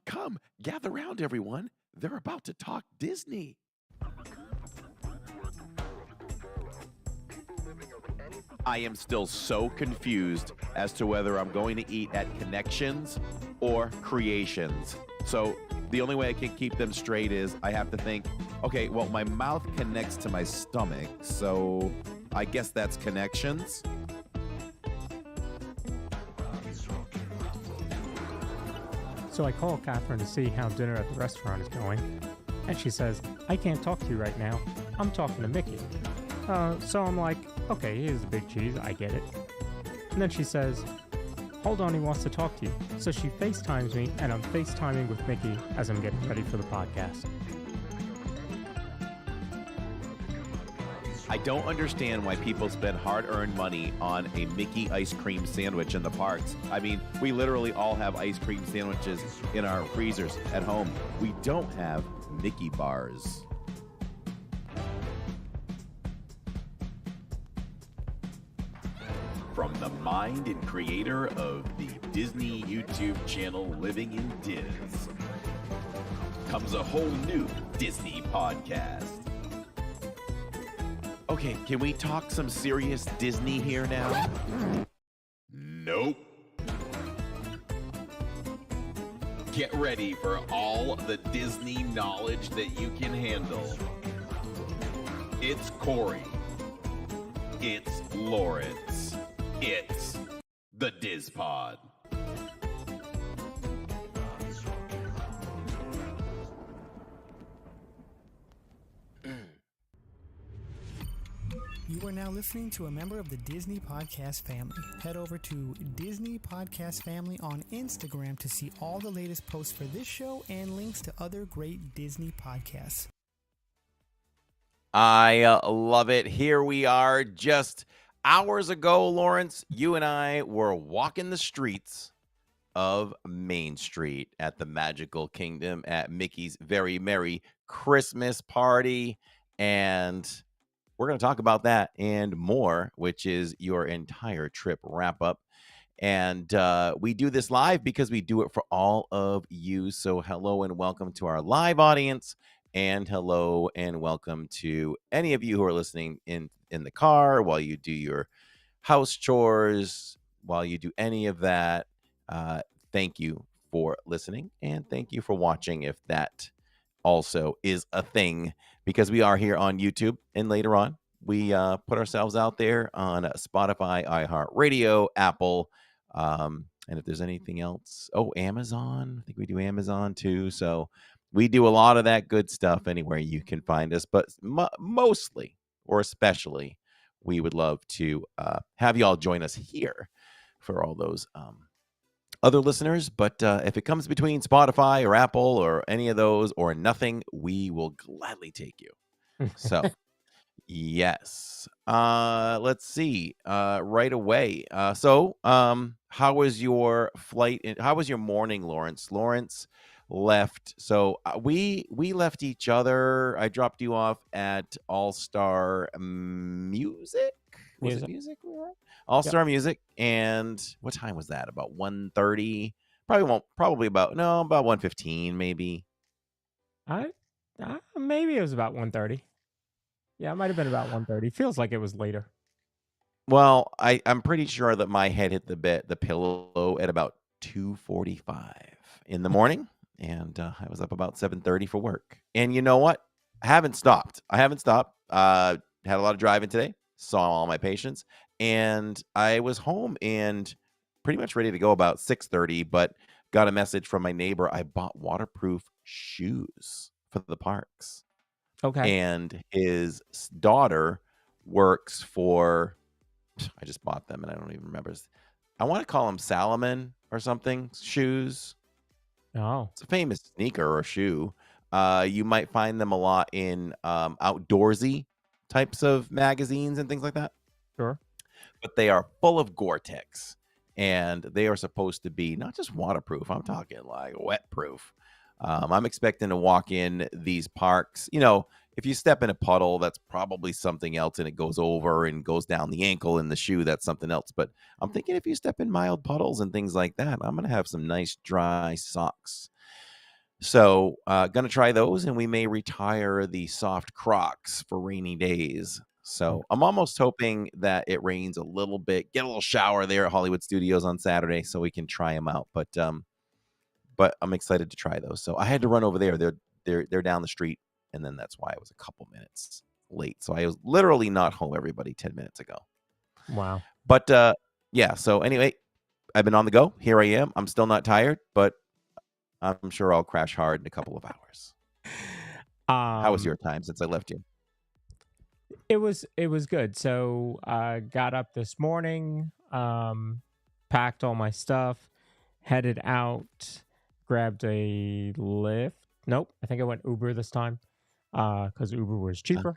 come, gather round, everyone. They're about to talk Disney. I am still so confused as to whether I'm going to eat at Connections or Creations. So the only way I can keep them straight is I have to think, okay, well, my mouth connects to my stomach, so I guess that's Connections. So I call Catherine to see how dinner at the restaurant is going, and she says, I can't talk to you right now. I'm talking to Mickey. So I'm like, okay, here's the big cheese. I get it. And then she says, hold on, he wants to talk to you. So she FaceTimes me, and I'm FaceTiming with Mickey as I'm getting ready for the podcast. I don't understand why people spend hard-earned money on a Mickey ice cream sandwich in the parks. I mean, we literally all have ice cream sandwiches in our freezers at home. We don't have Mickey bars. From the mind and creator of the Disney YouTube channel Living in Diz comes a whole new Disney podcast. Okay, can we talk some serious Disney here now? Nope. Get ready for all the Disney knowledge that you can handle. It's Corey. It's Lawrence. It's the DIZPod. You are now listening to a member of the Disney Podcast family. Head over to Disney Podcast Family on Instagram to see all the latest posts for this show and links to other great Disney podcasts. I love it. Here we are. Just hours ago, Lawrence, you and I were walking the streets of Main Street at the Magical Kingdom at Mickey's Very Merry Christmas Party. And we're going to talk about that and more, which is your entire trip wrap up. And we do this live because we do it for all of you. So hello and welcome to our live audience. And hello and welcome to any of you who are listening in the car while you do your house chores, while you do any of that. Thank you for listening and thank you for watching if that also is a thing, because we are here on YouTube, and later on we put ourselves out there on Spotify, iHeartRadio, Apple, and if there's anything else, Amazon. I think we do Amazon too. So we do a lot of that good stuff anywhere you can find us, but mostly or especially we would love to have you all join us here for all those other listeners. But if it comes between Spotify or Apple or any of those or nothing, we will gladly take you. So yes, let's see right away. So how was your flight? How was your morning, Lawrence left. So we left each other. I dropped you off at All Star Music. Was it music? All Star Music. And what time was that? About 1:30. Probably about 1:15 maybe. Maybe it was about 1:30. Yeah, it might have been about 1:30. Feels like it was later. Well, I'm pretty sure that my head hit the pillow at about 2:45 in the morning. And I was up about 7:30 for work. And you know what? I haven't stopped. Had a lot of driving today. Saw all my patients. And I was home and pretty much ready to go about 6:30, but got a message from my neighbor. I bought waterproof shoes for the parks. Okay. And his daughter works for, I just bought them and I don't even remember. I want to call them Salomon or something, shoes. Oh. It's a famous sneaker or shoe. You might find them a lot in outdoorsy types of magazines and things like that. Sure. But they are full of Gore-Tex, and they are supposed to be not just waterproof. I'm talking like wet proof. I'm expecting to walk in these parks. You know, if you step in a puddle, that's probably something else, and it goes over and goes down the ankle in the shoe. That's something else. But I'm thinking if you step in mild puddles and things like that, I'm gonna have some nice dry socks. So, gonna try those, and we may retire the soft Crocs for rainy days. Oh, So I'm almost hoping that it rains a little bit. Get a little shower there at Hollywood Studios on Saturday, so we can try them out. But I'm excited to try those. So I had to run over there. They're down the street, and then that's why I was a couple minutes late. So I was literally not home, everybody, 10 minutes ago. wow. But yeah. So anyway, I've been on the go. Here I am. I'm still not tired, but I'm sure I'll crash hard in a couple of hours. How was your time since I left you? It was good. So got up this morning, packed all my stuff, headed out, grabbed a lift. Nope, I think I went Uber this time because Uber was cheaper.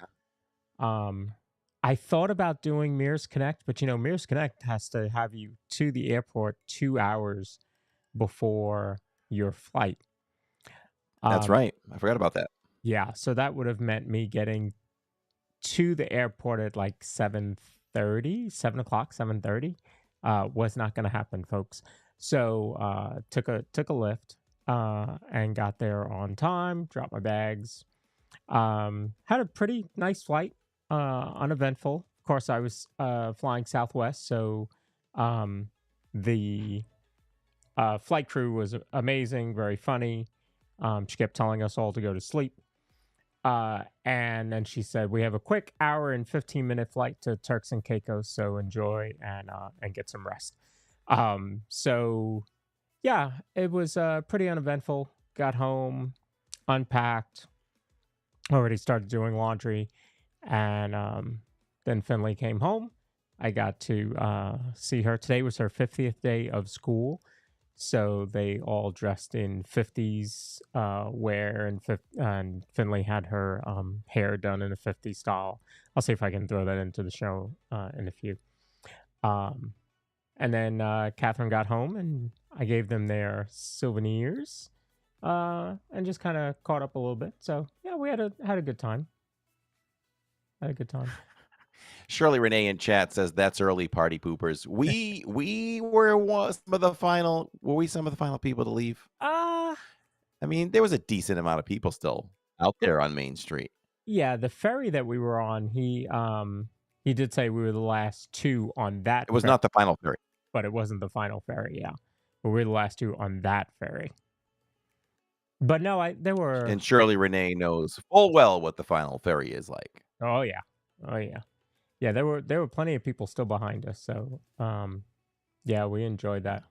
I thought about doing Mears Connect, but Mears Connect has to have you to the airport 2 hours before your flight. That's right. I forgot about that. Yeah, so that would have meant me getting to the airport at like 7:30, 7 o'clock, 7:30. Was not going to happen, folks. So took a lift and got there on time, dropped my bags. Had a pretty nice flight, uneventful. Of course, I was flying Southwest, so the flight crew was amazing, very funny. She kept telling us all to go to sleep. And then she said, we have a quick hour and 15-minute flight to Turks and Caicos, so enjoy and get some rest. So yeah, it was pretty uneventful. Got home, unpacked, already started doing laundry, and then Finley came home. I got to see her. Today was her 50th day of school. So they all dressed in 50s wear, and Finley had her hair done in a 50s style. I'll see if I can throw that into the show in a few. And then Catherine got home, and I gave them their souvenirs and just kind of caught up a little bit. So yeah, we had a good time. Had a good time. Shirley Renee in chat says that's early, party poopers. We were some of the final. Were we some of the final people to leave? I mean, there was a decent amount of people still out there on Main Street. Yeah, the ferry that we were on, he did say we were the last two on that. It was not the final ferry, but it wasn't the final ferry. Yeah, but we were the last two on that ferry. But no, there were. And Shirley Renee knows full well what the final ferry is like. Oh yeah, yeah. There were plenty of people still behind us, so yeah, we enjoyed that.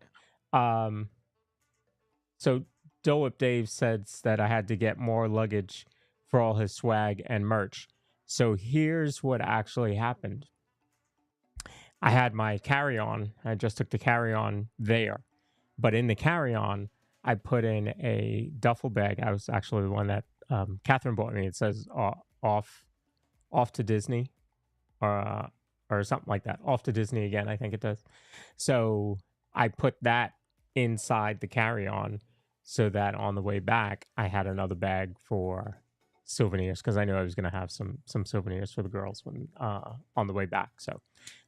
So Dole Whip Dave says that I had to get more luggage for all his swag and merch. So here's what actually happened. I had my carry-on. I just took the carry-on there, but in the carry-on, I put in a duffel bag. I was actually the one that Catherine bought me. It says off to Disney. Or something like that. Off to Disney again, I think it does. So I put that inside the carry-on so that on the way back, I had another bag for souvenirs because I knew I was going to have some souvenirs for the girls when on the way back. So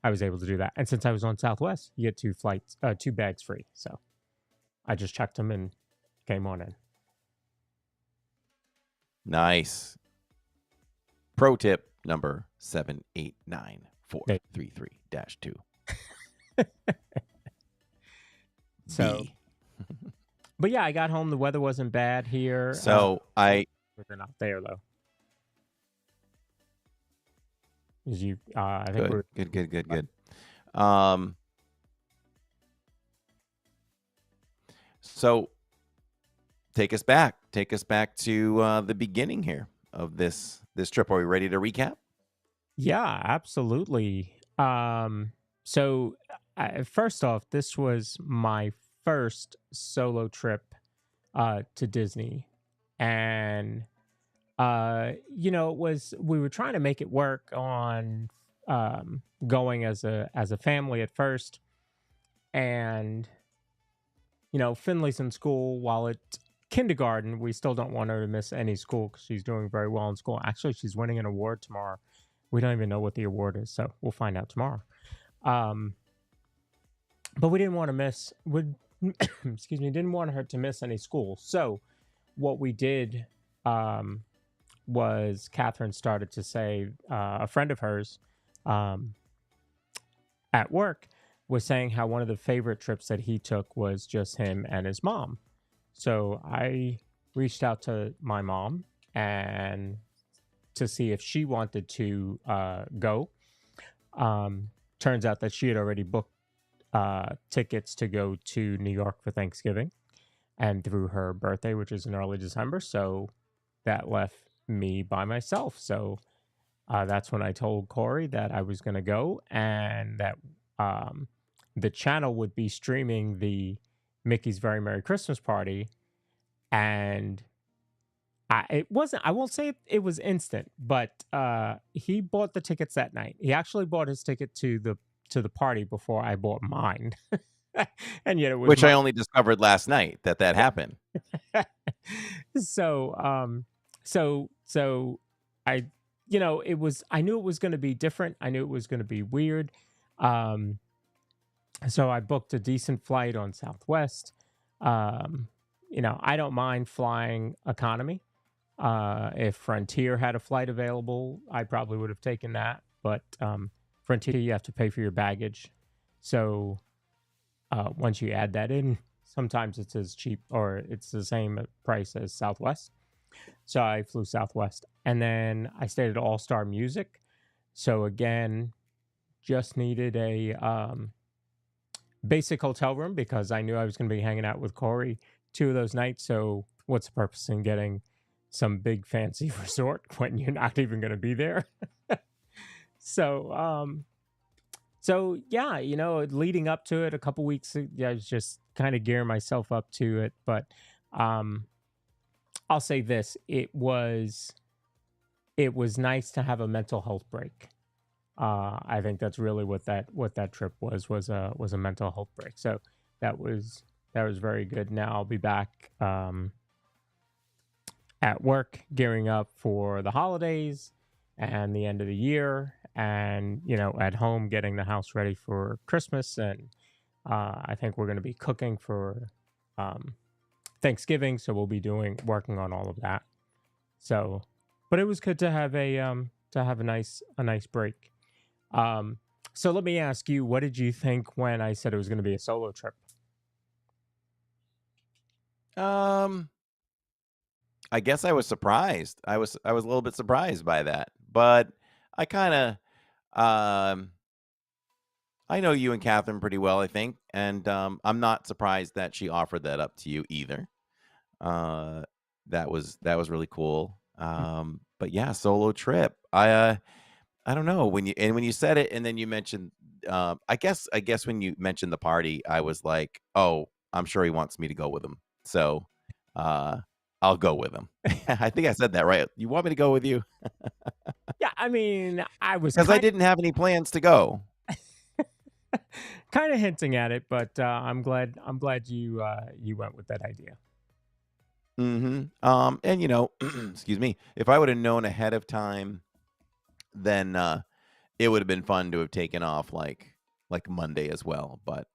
I was able to do that. And since I was on Southwest, you get two bags free. So I just checked them and came on in. Nice. Pro tip number 789-433-2. So, but yeah, I got home. The weather wasn't bad here. So they're not there though. I think good. So take us back to the beginning here of this trip. Are we ready to recap? Yeah, absolutely. So first off, this was my first solo trip to Disney, and we were trying to make it work on going as a family at first, and Finley's in school while it kindergarten. We still don't want her to miss any school because she's doing very well in school. Actually, she's winning an award tomorrow. We don't even know what the award is, so we'll find out tomorrow. Um, but we didn't want to miss. Excuse me, didn't want her to miss any school. So what we did was Catherine started to say a friend of hers um, at work was saying how one of the favorite trips that he took was just him and his mom. So I reached out to my mom and to see if she wanted to go. Turns out that she had already booked tickets to go to New York for Thanksgiving and through her birthday, which is in early December. So that left me by myself. So that's when I told Corey that I was going to go and that the channel would be streaming the Mickey's Very Merry Christmas Party. And it wasn't, I won't say it was instant, but he bought the tickets that night. He actually bought his ticket to the party before I bought mine. And yet it was Which I only discovered last night that happened. So I, I knew it was going to be different. I knew it was going to be weird. So I booked a decent flight on Southwest. I don't mind flying economy. If Frontier had a flight available, I probably would have taken that. But Frontier, you have to pay for your baggage. So once you add that in, sometimes it's as cheap or it's the same price as Southwest. So I flew Southwest. And then I stayed at All Star Music. So again, just needed a basic hotel room because I knew I was going to be hanging out with Corey 2 of those nights. So what's the purpose in getting some big fancy resort when you're not even going to be there? So yeah, leading up to it, a couple weeks, I was just kind of gearing myself up to it. But I'll say this: it was nice to have a mental health break. I think that's really what that trip was a mental health break. So that was very good. Now I'll be back at work, gearing up for the holidays and the end of the year, and at home getting the house ready for Christmas. And I think we're going to be cooking for Thanksgiving, so we'll be working on all of that. So, but it was good to have a nice break. So let me ask you, what did you think when I said it was going to be a solo trip? I guess I was surprised. I was a little bit surprised by that, but I kind of I know you and Catherine pretty well, I think, and I'm not surprised that she offered that up to you either. That was really cool. But yeah, solo trip. I don't know when you said it, and then you mentioned. I guess when you mentioned the party, I was like, oh, I'm sure he wants me to go with him, so I'll go with him. I think I said that right. You want me to go with you? Yeah, I mean, I was Because I didn't have any plans to go. kind of hinting at it, but I'm glad you went with that idea. Mm-hmm. And excuse me, if I would have known ahead of time, then it would have been fun to have taken off like Monday as well. But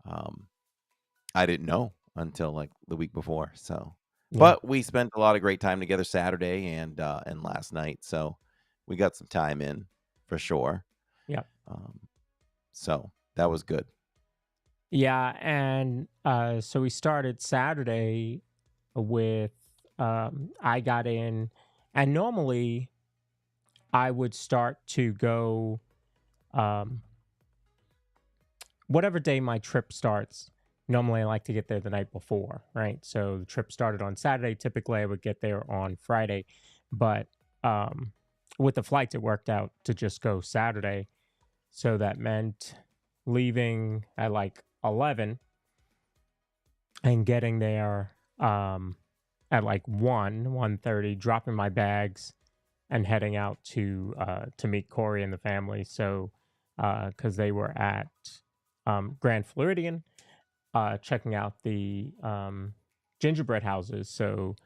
I didn't know until like the week before. So, Yeah. but we spent a lot of great time together Saturday and last night. So we got some time in for sure. Yeah. So that was good. Yeah, and so we started Saturday with I got in, and normally I would start to go whatever day my trip starts. Normally I like to get there the night before, right? So the trip started on Saturday. Typically I would get there on Friday, but with the flights it worked out to just go Saturday. So that meant leaving at like 11 and getting there at like 1:30, dropping my bags and heading out to meet Corey and the family. So because they were at Grand Floridian, checking out the gingerbread houses, so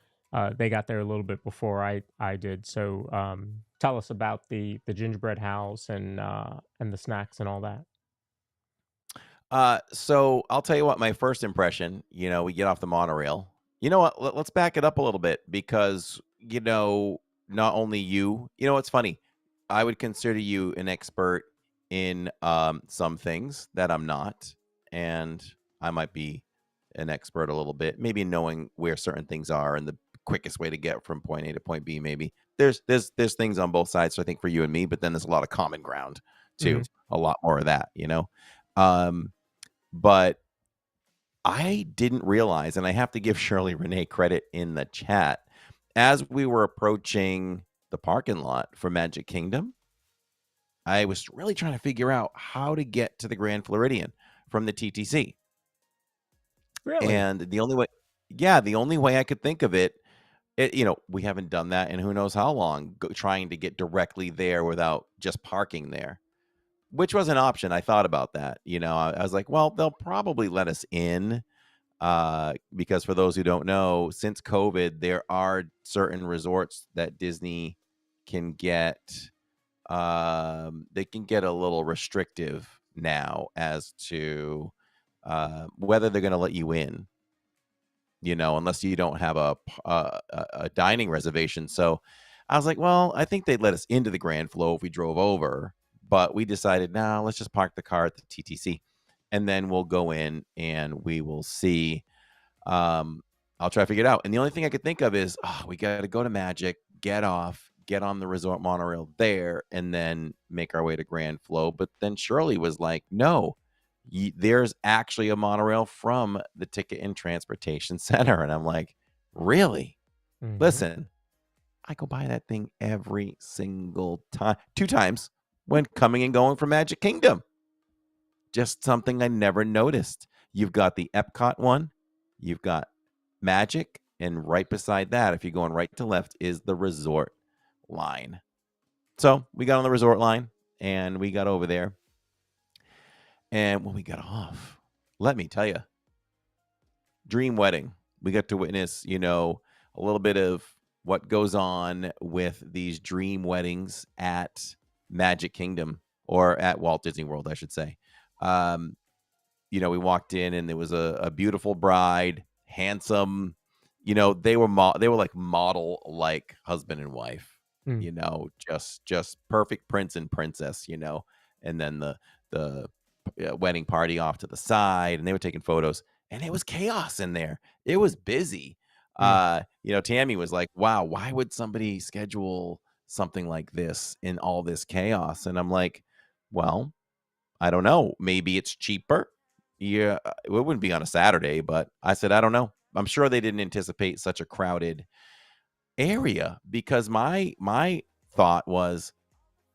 they got there a little bit before I did. So tell us about the gingerbread house and the snacks and all that. So I'll tell you what, my first impression, we get off the monorail. You know what? Let's back it up a little bit because, not only it's funny. I would consider you an expert in some things that I'm not. And I might be an expert a little bit, maybe in knowing where certain things are and the quickest way to get from point A to point B, maybe. There's things on both sides, so I think for you and me, but then there's a lot of common ground Hmm. too. A lot more of that. Um, but I didn't realize, and I have to give Shirley Renee credit in the chat, as we were approaching the parking lot for Magic Kingdom, I was really trying to figure out how to get to the Grand Floridian from the TTC. Really? And the only way I could think of it, we haven't done that in who knows how long, trying to get directly there without just parking there, which was an option. I thought about that. I was like, well, they'll probably let us in. Because for those who don't know, since COVID, there are certain resorts that Disney can get. They can get a little restrictive now as to whether they're going to let you in. Unless you don't have a dining reservation. So I was like, well, I think they'd let us into the Grand Flow if we drove over, but we decided, now let's just park the car at the TTC, and then we'll go in and we will see. um, I'll try to figure it out. And the only thing I could think of is, oh, we got to go to Magic, get off, get on the resort monorail there, and then make our way to Grand Flow. But then Shirley was like, no, there's actually a monorail from the Ticket and Transportation Center. And I'm like, really? Hmm. Listen, I go by that thing every single time, 2 times when coming and going from Magic Kingdom. Just something I never noticed. You've got the Epcot one, you've got Magic, and right beside that, if you're going right to left, is the resort line. So we got on the resort line and we got over there. And when we got off, let me tell you, dream wedding. We got to witness, a little bit of what goes on with these dream weddings at Magic Kingdom, or at Walt Disney World, I should say. Um, we walked in and there was a beautiful bride, handsome. They were like model like husband and wife. Mm. Just perfect prince and princess. And then the wedding party off to the side, and they were taking photos, and it was chaos in there. It was busy. Mm. Tammy was like, "Wow, why would somebody schedule something like this in all this chaos?" And I'm like, "Well, I don't know. Maybe it's cheaper. Yeah, it wouldn't be on a Saturday, but I said, I don't know. I'm sure they didn't anticipate such a crowded area, because my thought was,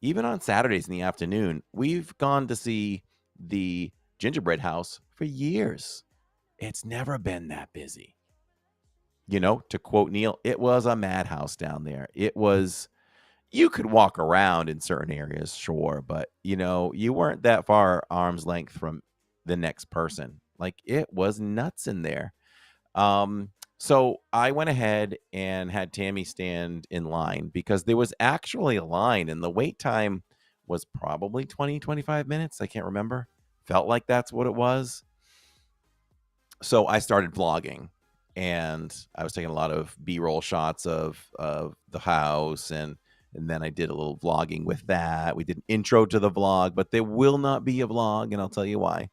even on Saturdays in the afternoon, we've gone to see the gingerbread house for years. It's never been that busy. To quote Neil, it was a madhouse down there. It was, you could walk around in certain areas, sure, but you weren't that far arm's length from the next person. Like, it was nuts in there. So I went ahead and had Tammy stand in line, because there was actually a line and the wait time was probably 20-25 minutes. I can't remember. Felt like that's what it was. So I started vlogging, and I was taking a lot of B-roll shots of the house, and then I did a little vlogging with that. We did an intro to the vlog, but there will not be a vlog, and I'll tell you why.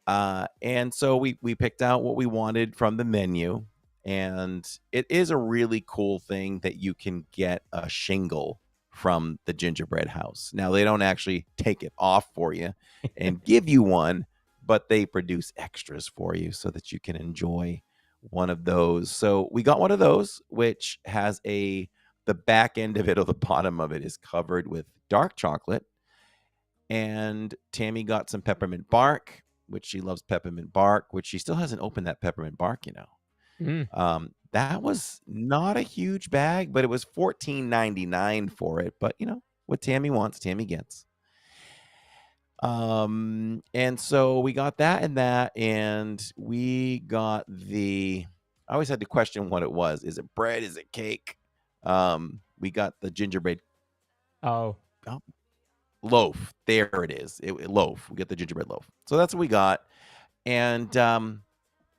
And so we picked out what we wanted from the menu, and it is a really cool thing that you can get a shingle from the gingerbread house. Now, they don't actually take it off for you and give you one, but they produce extras for you so that you can enjoy one of those. So we got one of those, which has the back end of it, or the bottom of it, is covered with dark chocolate. And Tammy got some peppermint bark, which she loves peppermint bark, which she still hasn't opened that peppermint bark. Mm. That was not a huge bag, but it was $14.99 for it. But what Tammy wants, Tammy gets. And so we got that, and we got the I always had to question what it was. Is it bread? Is it cake? We got the gingerbread Oh, loaf. There it is. Loaf. We get the gingerbread loaf. So that's what we got. And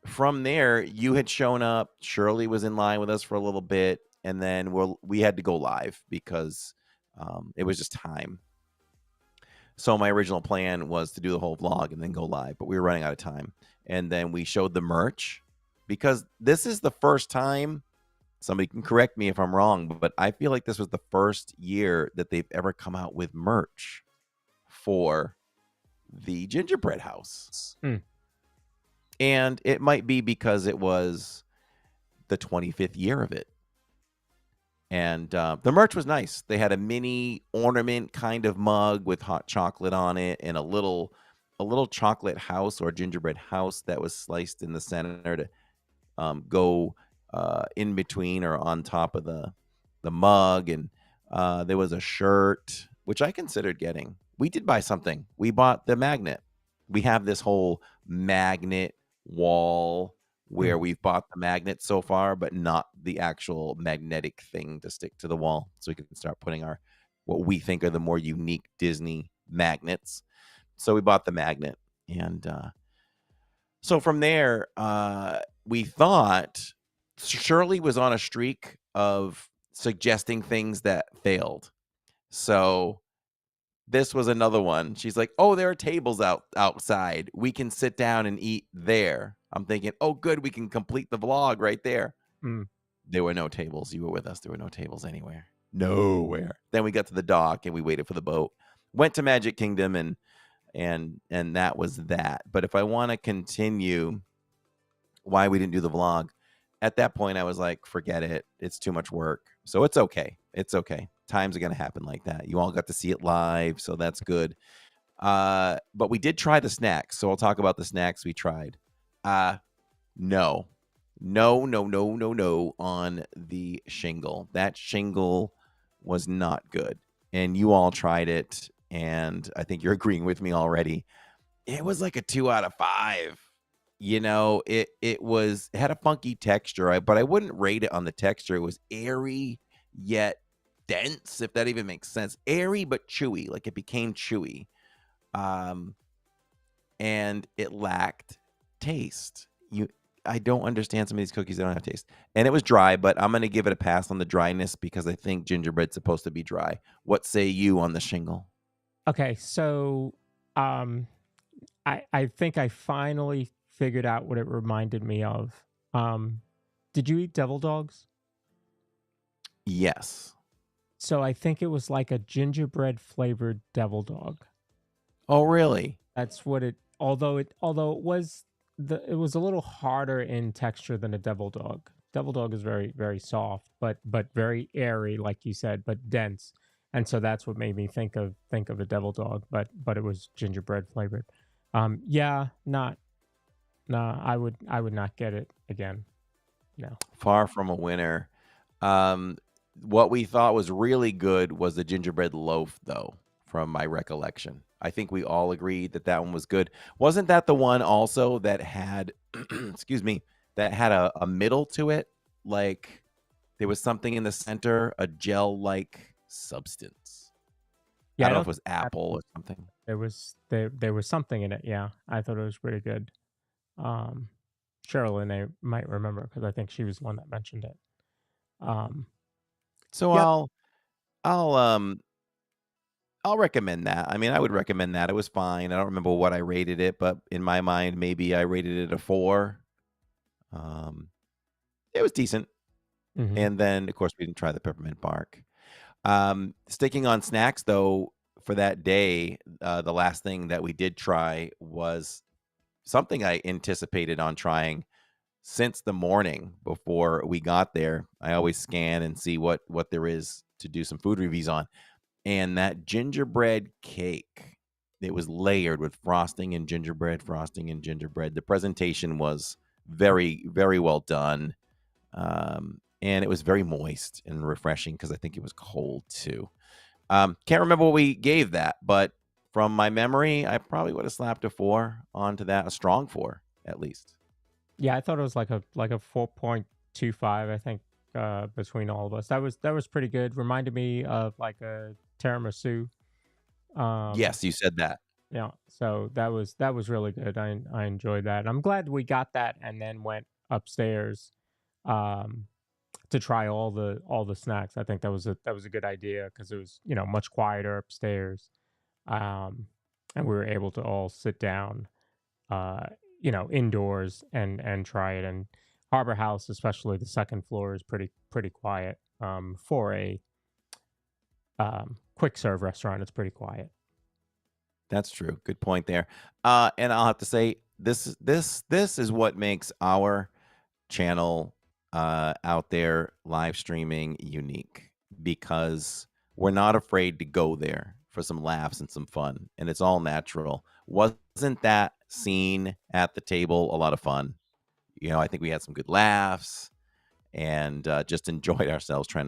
from there, you had shown up. Shirley was in line with us for a little bit, and then we had to go live because it was just time. So my original plan was to do the whole vlog and then go live, but we were running out of time. And then we showed the merch because this is the first time. Somebody can correct me if I'm wrong, but I feel like this was the first year that they've ever come out with merch for the gingerbread house. Hmm. And it might be because it was the 25th year of it. And the merch was nice. They had a mini ornament kind of mug with hot chocolate on it and a little chocolate house or gingerbread house that was sliced in the center to go in between or on top of the mug. And there was a shirt, which I considered getting. We did buy something. We bought the magnet. We have this whole magnet wall where we've bought the magnet so far, but not the actual magnetic thing to stick to the wall. So we can start putting what we think are the more unique Disney magnets. So we bought the magnet. And so from there, we thought Shirley was on a streak of suggesting things that failed. So this was another one. She's like, "Oh, there are tables outside. We can sit down and eat there." I'm thinking, "Oh, good. We can complete the vlog right there." There were no tables. You were with us. There were no tables anywhere. Nowhere. Then we got to the dock and we waited for the boat. Went to Magic Kingdom and that was that. But if I want to continue why we didn't do the vlog, at that point I was like, forget it. It's too much work. So it's okay. It's okay. Times are going to happen like that. You all got to see it live, so that's good. But we did try the snacks. So I'll talk about the snacks we tried. No on the shingle. That shingle was not good. And you all tried it, and I think you're agreeing with me already. It was like a 2 out of 5. You know, it had a funky texture, but I wouldn't rate it on the texture. It was airy yet dense, if that even makes sense. Airy but chewy, like it became chewy. And it lacked taste. I don't understand some of these cookies that don't have taste. And it was dry, but I'm going to give it a pass on the dryness because I think gingerbread's supposed to be dry. What say you on the shingle? okay. So, I think I finally figured out what it reminded me of. Did you eat devil dogs? Yes. So I think it was like a gingerbread flavored devil dog. Oh, really? That's what it. Although it was it was a little harder in texture than a devil dog. Devil dog is very very soft, but very airy, like you said, but dense. And so that's what made me think of a devil dog, but it was gingerbread flavored. Yeah, I would not get it again. No. Far from a winner. What we thought was really good was the gingerbread loaf, though, from my recollection. I think we all agreed that one was good. Wasn't that the one also that had, excuse me, that had a middle to it? Like there was something in the center, a gel-like substance. Yeah, I don't know if it was apple or something. There was something in it. Yeah, I thought it was pretty good. Cheryl and I might remember because I think she was the one that mentioned it. So Yep. I'll recommend that. I mean, I would recommend that. It was fine. I don't remember what I rated it, but in my mind, maybe I rated it a 4. It was decent. Mhm. And then, of course, we didn't try the peppermint bark. Sticking on snacks, though, for that day, the last thing that we did try was something I anticipated on trying since the morning before we got there. I always scan and see what there is to do some food reviews on. And that gingerbread cake, it was layered with frosting and gingerbread. The presentation was very, very well done. And it was very moist and refreshing because I think it was cold too. Can't remember what we gave that, but from my memory, I probably would have slapped a 4 onto that, a strong 4 at least. Yeah, I thought it was like a 4.25, I think, between all of us. That was pretty good. Reminded me of like a tiramisu. Um, Yes, you said that. yeah, so that was really good. I enjoyed that. And I'm glad we got that and then went upstairs um to try all the snacks. I think that was a good idea because it was, you know, much quieter upstairs. Um and we were able to all sit down uh, you know, indoors and try it. And Harbor House, especially the second floor, is pretty quiet. For a quick serve restaurant, it's pretty quiet. That's true. Good point there. And I'll have to say this is what makes our channel out there live streaming unique because we're not afraid to go there for some laughs and some fun, and it's all natural. Wasn't that scene at the table a lot of fun? You know, I think we had some good laughs and just enjoyed ourselves trying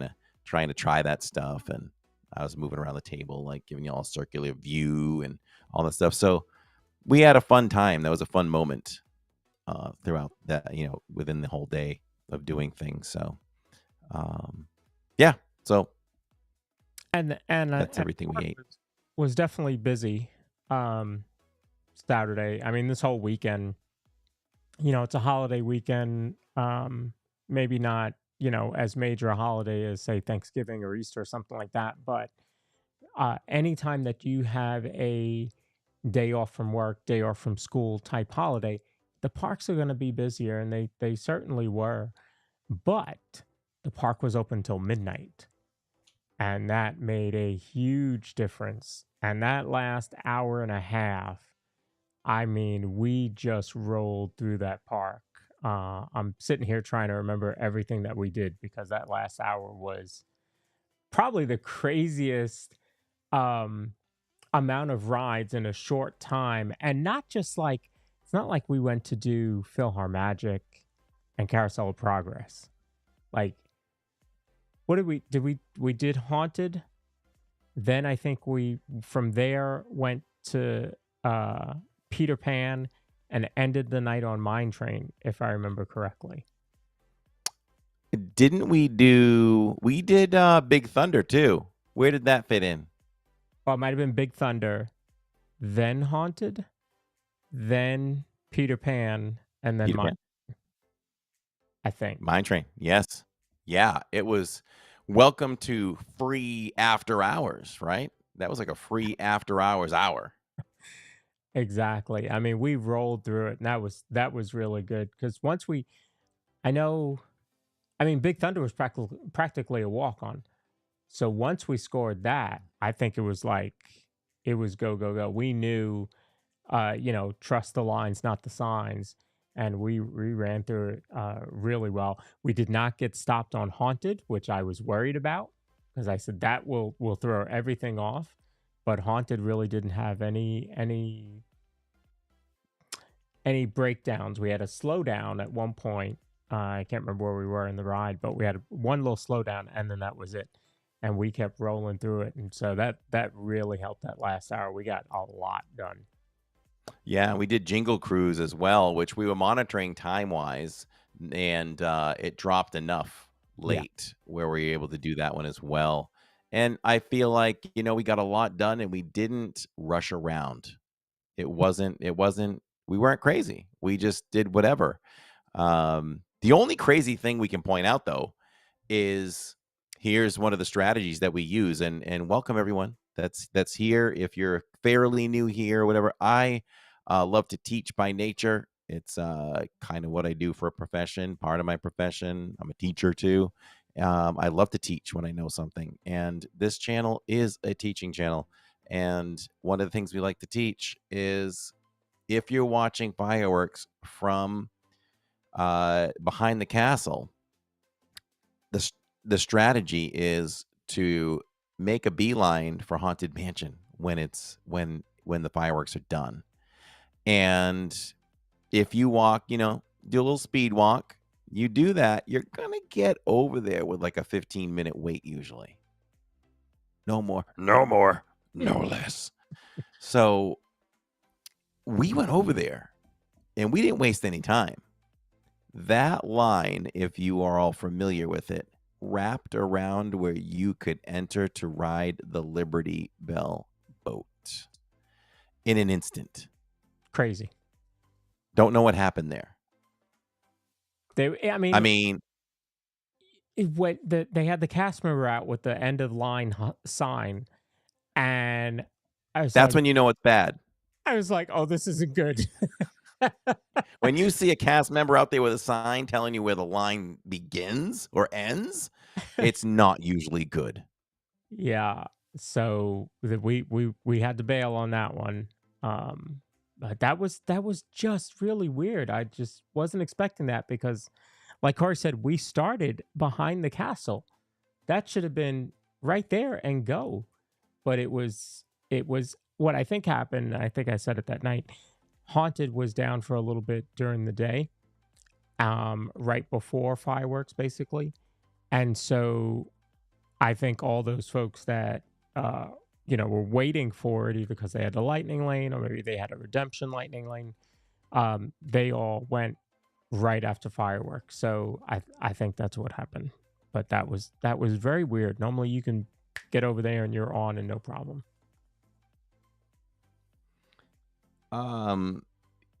to try that stuff. And I was moving around the table, like giving you all a circular view and all that stuff. So we had a fun time. That was a fun moment throughout that, you know, within the whole day of doing things. So, um, yeah. So that's And everything we Park ate. was definitely busy um Saturday. I mean, this whole weekend, you know, it's a holiday weekend. Maybe not, you know, as major a holiday as say Thanksgiving or Easter or something like that, but anytime that you have a day off from work, day off from school type holiday, the parks are going to be busier, and they certainly were. But the park was open till midnight, and that made a huge difference. And that last hour and a half, I mean, we just rolled through that park. I'm sitting here trying to remember everything that we did because that last hour was probably the craziest um amount of rides in a short time. And not just like, it's not like we went to do Magic and Carousel of Progress. Like, what we did Haunted. Then I think we from there went to uh Peter Pan and ended the night on Mine Train, if I remember correctly. Didn't we did Big Thunder too? Where did that fit in? Or it might have been Big Thunder, then Haunted, then Peter Pan, and then Peter Mine, Pan? I think. Mine Train. Yes. Yeah. It was welcome to free after hours, right? That was like a free after hours hour. Exactly. I mean, we rolled through it, and that was really good because once we, I know, I mean, Big Thunder was practically a walk on. So once we scored that, I think it was like it was go go go. We knew, you know, trust the lines, not the signs, and we ran through it really well. We did not get stopped on Haunted, which I was worried about because I said that will throw everything off. But Haunted really didn't have any breakdowns. We had a slowdown at one point. I can't remember where we were in the ride, but we had one little slowdown, and then that was it. And we kept rolling through it, and so that really helped that last hour. We got a lot done. Yeah, we did Jingle Cruise as well, which we were monitoring time-wise, and, it dropped enough Yeah, late where we were able to do that one as well. And I feel like, you know, we got a lot done and we didn't rush around. It wasn't we weren't crazy. We just did whatever. The only crazy thing we can point out, though, is here's one of the strategies that we use, and welcome everyone that's here. If you're fairly new here or whatever, I love to teach by nature. It's kind of what I do for a profession, part of my profession. I'm a teacher too. I love to teach when I know something, and this channel is a teaching channel. And one of the things we like to teach is if you're watching fireworks from behind the castle, the the strategy is to make a beeline for Haunted Mansion when when the fireworks are done. And if you walk, you know, do a little speed walk, you do that, you're gonna get over there with like a 15-minute wait usually. No more, no more, no less. So we went over there and we didn't waste any time. That line, if you are all familiar with it, wrapped around where you could enter to ride the Liberty Bell boat in an instant. Crazy. Don't know what happened there. I I mean, mean, they had the cast member out with the end of line sign, and I was that's like, when you know it's bad. oh, this isn't good. When you see a cast member out there with a sign telling you where the line begins or ends, it's not usually good. Yeah. So we had to bail on that one. But that was just really weird. I just wasn't expecting that because, like Corey said, we started behind the castle. That should have been right there and go. But it was what I think happened. I think I said it that night. Haunted was down for a little bit during the day, right before fireworks, basically. And so I think all those folks that were waiting for it, either because they had the lightning lane or maybe they had a redemption lightning lane, they all went right after fireworks. So I think that's what happened. But that was very weird. Normally you can get over there and you're on and no problem.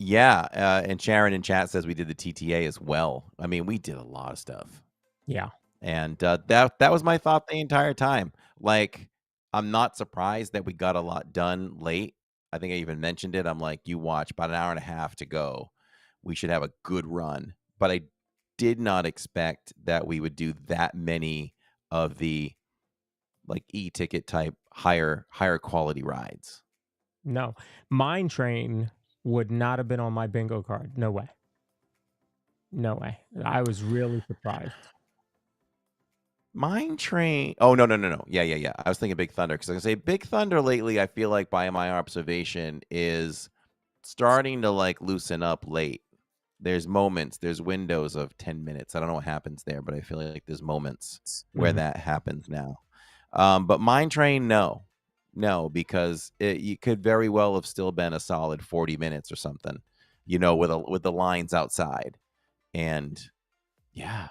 Yeah, and Sharon in chat says we did the TTA as well. I mean, we did a lot of stuff. Yeah. And that was my thought the entire time. Like, I'm not surprised that we got a lot done late. I think I even mentioned it. I'm like, you watch, about an hour and a half to go. We should have a good run. But I did not expect that we would do that many of the like e-ticket type higher quality rides. No. Mine Train would not have been on my bingo card. No way. No way. I was really surprised. Mine Train. Oh, no. Yeah. I was thinking Big Thunder because I was gonna say Big Thunder lately, I feel like by my observation is starting to like loosen up late. There's moments, there's windows of 10 minutes. I don't know what happens there, but I feel like there's moments where Mhm. that happens now. But Mine Train, no. No, because you could very well have still been a solid 40 minutes or something, with the lines outside. And yeah.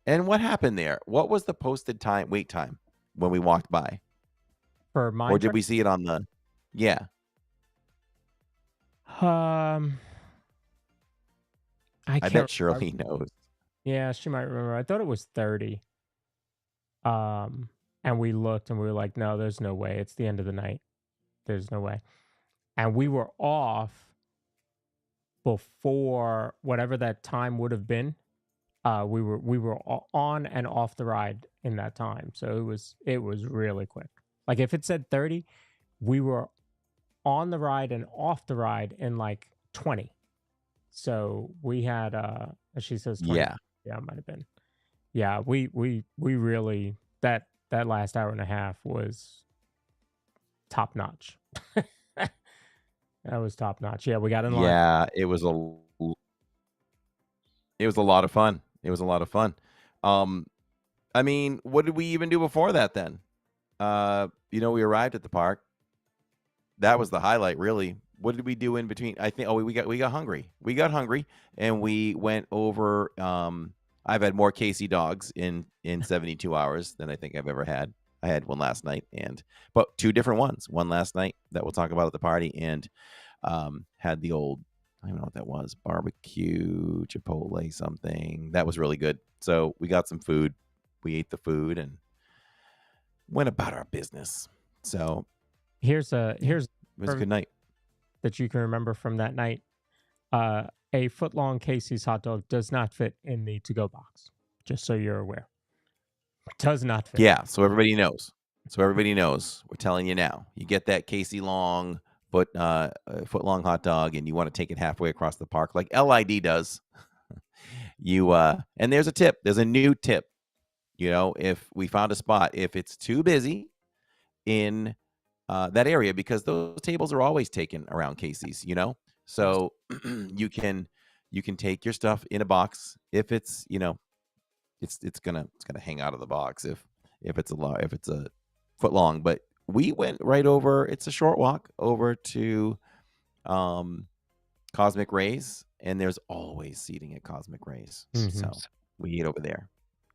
And what happened there? What was the posted wait time when we walked by? For Or Mine did Train, we see it on the Yeah. um, I I can't bet remember. Shirley knows. Yeah, she might remember. I thought it was 30. And we looked and we were like, no, there's no way. It's the end of the night. There's no way. And we were off before whatever that time would have been. We were on and off the ride in that time. So it was really quick. Like if it said 30, we were on the ride and off the ride in like 20. So we had she says 20. Yeah. Yeah, it might have been. Yeah, we really that last hour and a half was top notch. That was top notch. Yeah, we got in line. Yeah, it was a lot of fun. It was a lot of fun. I mean, what did we even do before that then? We arrived at the park. That was the highlight, really. What did we do in between? I think we got hungry. We got hungry and we went over I've had more Casey dogs in 72 hours than I think I've ever had. I had one last night but two different ones. One last night that we'll talk about at the party and had the old, I don't know what that was, barbecue, Chipotle something. That was really good. So we got some food. We ate the food and went about our business. So Here's it was a good night. that you can remember from that night. A foot-long Casey's hot dog does not fit in the to-go box. Just so you're aware, does not fit. Yeah, so everybody knows. We're telling you now. You get that Casey long foot long hot dog, and you want to take it halfway across the park, like LID does. And there's a tip. There's a new tip. If we found a spot, if it's too busy in that area, because those tables are always taken around Casey's. So you can take your stuff in a box if it's it's gonna hang out of the box if it's a foot long. But we went right over. It's a short walk over to Cosmic Rays, and there's always seating at Cosmic Rays. Mhm. So we eat over there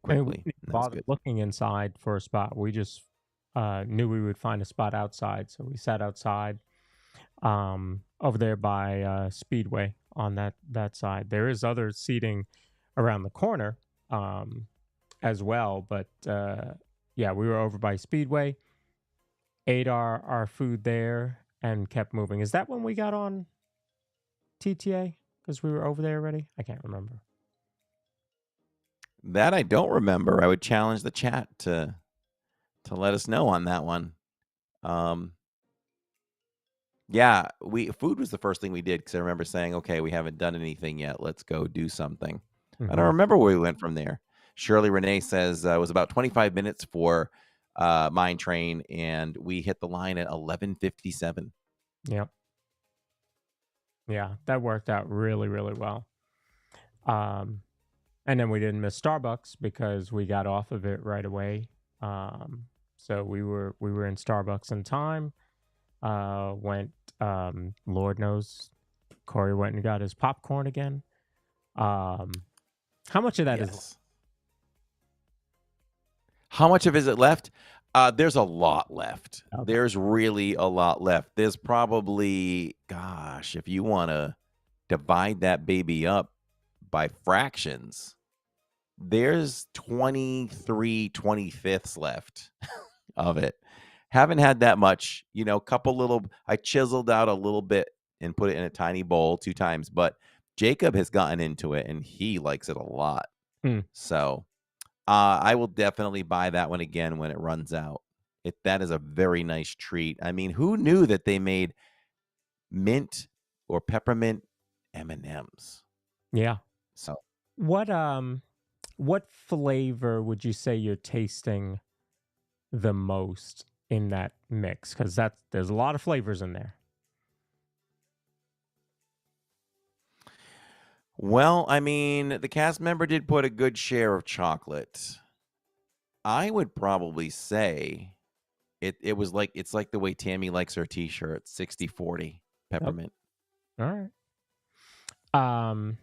And we quickly. didn't And that was bother good. looking inside for a spot. We just knew we would find a spot outside, so we sat outside over there by Speedway on that side. There is other seating around the corner as well, but yeah, we were over by Speedway, ate our food there, and kept moving. Is that when we got on TTA? Because we were over there already? I can't remember. That I don't remember. I would challenge the chat to let us know on that one. Yeah, food was the first thing we did because I remember saying, "Okay, we haven't done anything yet. Let's go do something." I don't remember where we went from there. Shirley Renee says it was about 25 minutes for Mine Train, and we hit the line at 11:57. Yep. Yeah, that worked out really, really well. And then we didn't miss Starbucks because we got off of it right away. So we were in Starbucks in time. Went, Lord knows, Corey went and got his popcorn again. How much of that is? Yes. How much of is it left? There's a lot left. Okay. There's really a lot left. There's probably, gosh, if you want to divide that baby up by fractions, there's 23 25ths left of it. Haven't had that much, couple little, I chiseled out a little bit and put it in a tiny bowl 2 times, but Jacob has gotten into it and he likes it a lot. So I will definitely buy that one again when it runs out. That is a very nice treat. I mean, who knew that they made mint or peppermint M&Ms? Yeah. So what flavor would you say you're tasting the most in that mix? Because there's a lot of flavors in there. Well, I mean, the cast member did put a good share of chocolate. I would probably say it's like the way Tammy likes her t-shirt, 60-40 peppermint. All right.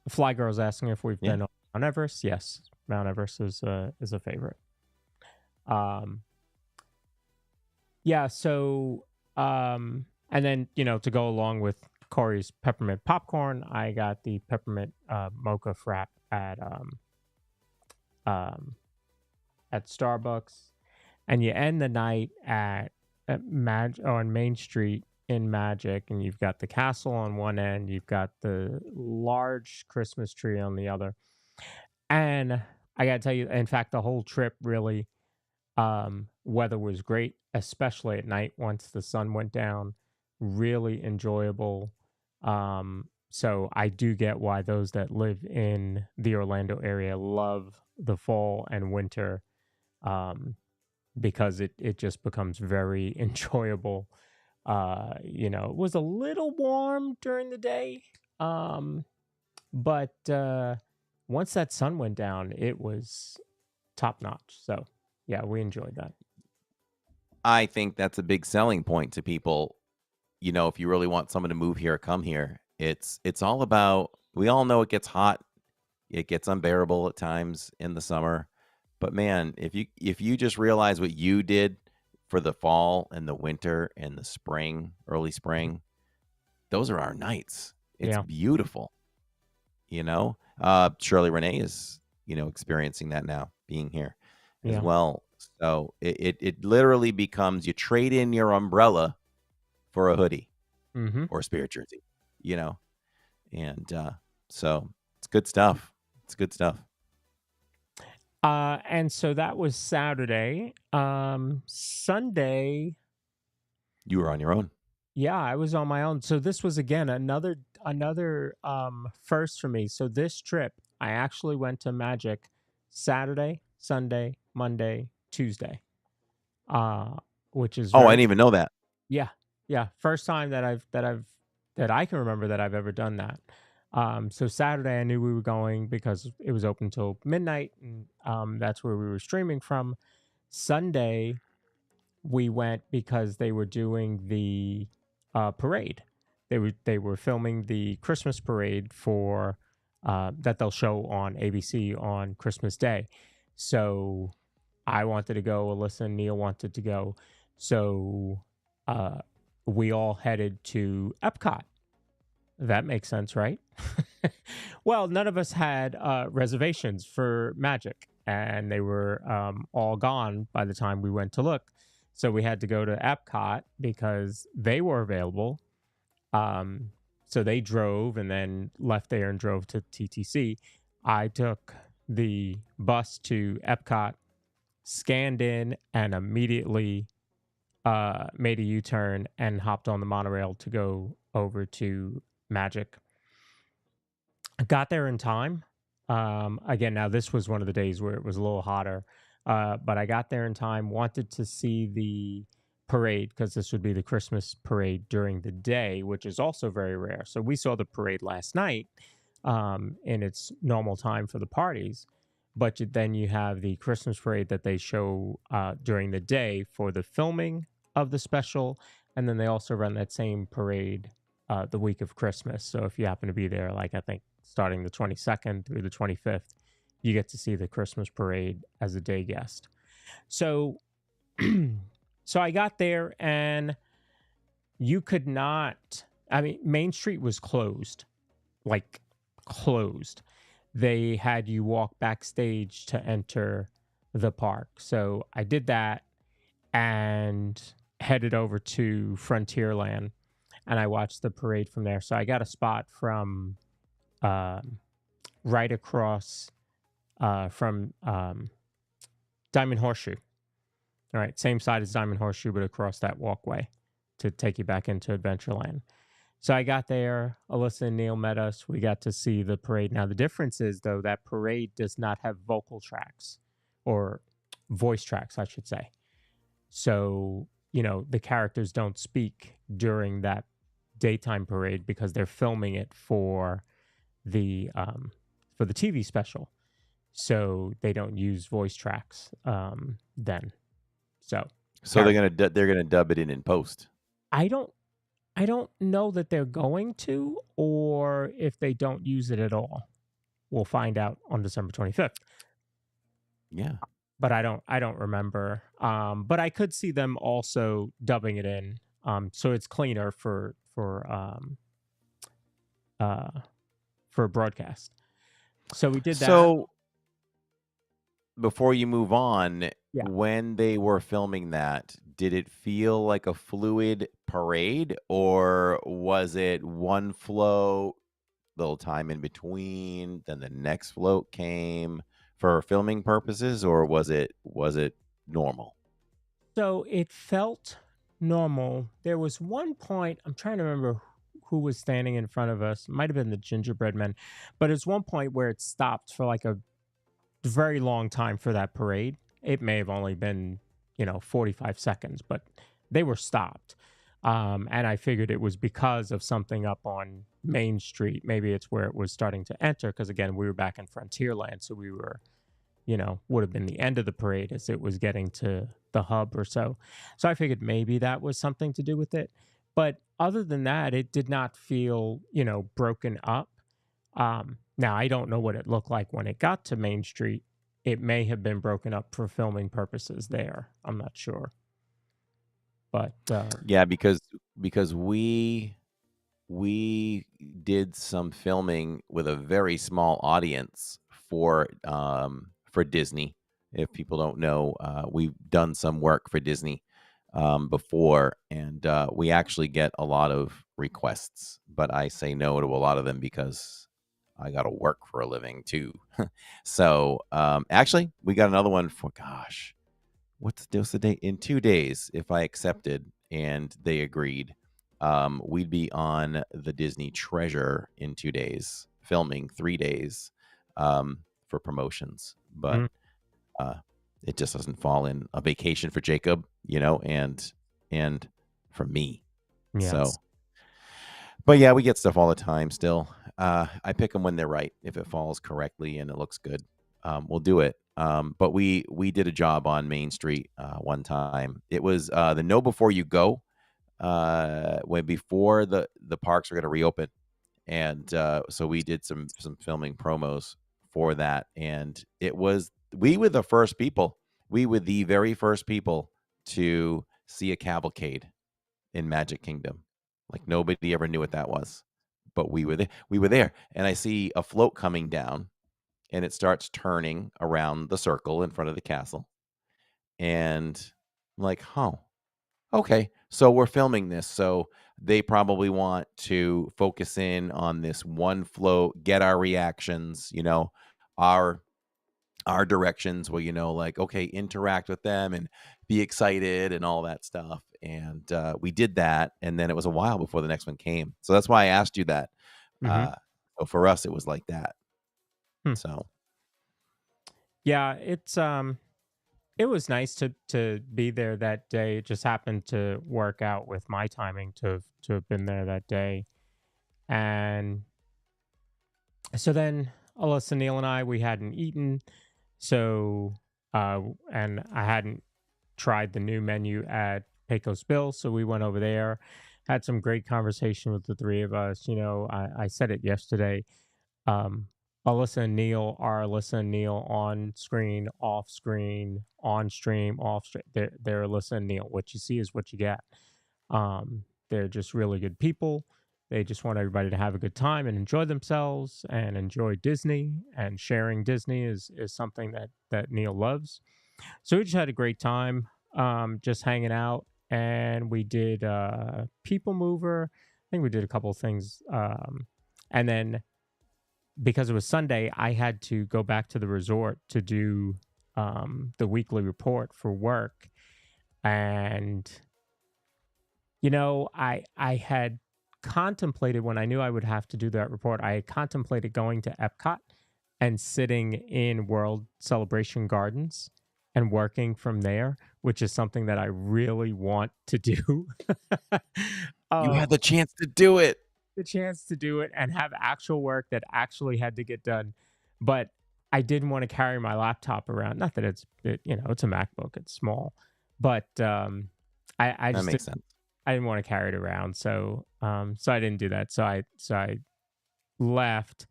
Fly Girl's asking if we've been on Mount Everest. Yes, Mount Everest is a favorite. Yeah, so and then to go along with Corey's peppermint popcorn, I got the peppermint mocha frap at Starbucks, and you end the night at on Main Street in Magic, and you've got the castle on one end, you've got the large Christmas tree on the other, and I gotta tell you, in fact, the whole trip really, weather was great, especially at night once the sun went down. Really enjoyable. So I do get why those that live in the Orlando area love the fall and winter, because it just becomes very enjoyable. It was a little warm during the day, but once that sun went down, it was top notch. So yeah, we enjoyed that. I think that's a big selling point to people. If you really want someone to move here, come here. It's all about, we all know it gets hot. It gets unbearable at times in the summer. But man, if you just realize what you did for the fall and the winter and the spring, early spring, those are our nights. It's beautiful. Shirley Renee is, experiencing that now, being here as well. So it literally becomes, you trade in your umbrella for a hoodie or a spirit jersey, and so it's good stuff. It's good stuff. And so that was Saturday. Sunday, you were on your own. Yeah, I was on my own. So this was again another first for me. So this trip, I actually went to Magic Saturday, Sunday, Monday, Tuesday. Which is I didn't even know that. Yeah. First time that I can remember that I've ever done that. So Saturday I knew we were going because it was open till midnight, and that's where we were streaming from. Sunday we went because they were doing the parade. they were filming the Christmas parade for that they'll show on ABC on Christmas Day. So I wanted to go. Alyssa and Neil wanted to go. So uh, we all headed to Epcot. That makes sense, right? Well, none of us had reservations for Magic, and they were all gone by the time we went to look. So we had to go to Epcot because they were available. So they drove and then left there and drove to TTC. I took the bus to Epcot, scanned in, and immediately made a U-turn and hopped on the monorail to go over to Magic. I got there in time. Again, now this was one of the days where it was a little hotter, but I got there in time. Wanted to see the parade because this would be the Christmas parade during the day, which is also very rare. So we saw the parade last night in its normal time for the parties, but then you have the Christmas parade that they show during the day for the filming of the special, and then they also run that same parade the week of Christmas. So if you happen to be there, like I think starting the 22nd through the 25th, you get to see the Christmas parade as a day guest. So so I got there and you could not, I mean, Main Street was closed, like closed. They had you walk backstage to enter the park. So I did that and headed over to Frontierland and I watched the parade from there. So I got a spot from right across from Diamond Horseshoe. All right, same side as Diamond Horseshoe, but across that walkway to take you back into Adventureland. So I got there. Alyssa and Neil met us. We got to see the parade. Now, the difference is, though, that parade does not have vocal tracks or voice tracks, I should say. So, the characters don't speak during that daytime parade because they're filming it for the TV special. So they don't use voice tracks then. So they're gonna dub it in post. I don't know that they're going to, or if they don't use it at all. We'll find out on December 25th. Yeah. But I don't remember. But I could see them also dubbing it in. So it's cleaner for broadcast. So we did that. So before you move on, Yeah. when they were filming that, did it feel like a fluid parade, or was it one float, little time in between, then the next float came for filming purposes, or was it normal? So it felt normal. There was one point, I'm trying to remember who was standing in front of us. It might have been the gingerbread men, but it's one point where it stopped for like a very long time for that parade. It may have only been 45 seconds, but they were stopped. And I figured it was because of something up on Main Street. Maybe it's where it was starting to enter, because again, we were back in Frontierland, so we were, would have been the end of the parade as it was getting to the hub or so. So I figured maybe that was something to do with it. But other than that, it did not feel, broken up. Now, I don't know what it looked like when it got to Main Street. It may have been broken up for filming purposes there. I'm not sure. But yeah, because we did some filming with a very small audience for Disney. If people don't know, we've done some work for Disney before, and we actually get a lot of requests, but I say no to a lot of them because I got to work for a living too. So actually, we got another one for, gosh, what's the date? In 2 days, if I accepted and they agreed, we'd be on the Disney Treasure in 2 days, filming 3 days for promotions. But it just doesn't fall in a vacation for Jacob, and for me. yes. So, but yeah, we get stuff all the time still. I pick them when they're right. If it falls correctly and it looks good, we'll do it. But we did a job on Main Street one time. It was the Know Before You Go when before the parks are going to reopen, and so we did some filming promos for that, and we were the first people, we were the very first people to see a cavalcade in Magic Kingdom. Like nobody ever knew what that was, but we were there, and I see a float coming down, and it starts turning around the circle in front of the castle, and I'm like, huh, okay, so we're filming this, so they probably want to focus in on this one float, get our reactions, our directions where, like, okay, interact with them and be excited and all that stuff. And we did that, and then it was a while before the next one came. So that's why I asked you that. Mm-hmm. Uh, so for us, it was like that. Hmm. So Yeah, it was nice to be there that day. It just happened to work out with my timing to have been there that day. And so then Alyssa, Neil, and we hadn't eaten. So and I hadn't tried the new menu at Pecos Bill, so we went over there, had some great conversation with the three of us. I said it yesterday. Um, Alyssa and Neil are Alyssa and Neil on screen, off screen, on stream, off stream. They're Alyssa and Neil. What you see is what you get. They're just really good people. They just want everybody to have a good time and enjoy themselves and enjoy Disney. And sharing Disney is something that Neil loves. So we just had a great time, just hanging out. And we did People Mover. I think we did a couple of things. And then because it was Sunday, I had to go back to the resort to do the weekly report for work. And, I had contemplated when I knew I would have to do that report, I had contemplated going to Epcot and sitting in World Celebration Gardens and working from there, which is something that I really want to do. you uh, had the chance to do it. the chance to do it and have actual work that actually had to get done. But I didn't want to carry my laptop around. Not that it's a MacBook, it's small, but I That just makes sense. I didn't want to carry it around. So I didn't do that. So I left,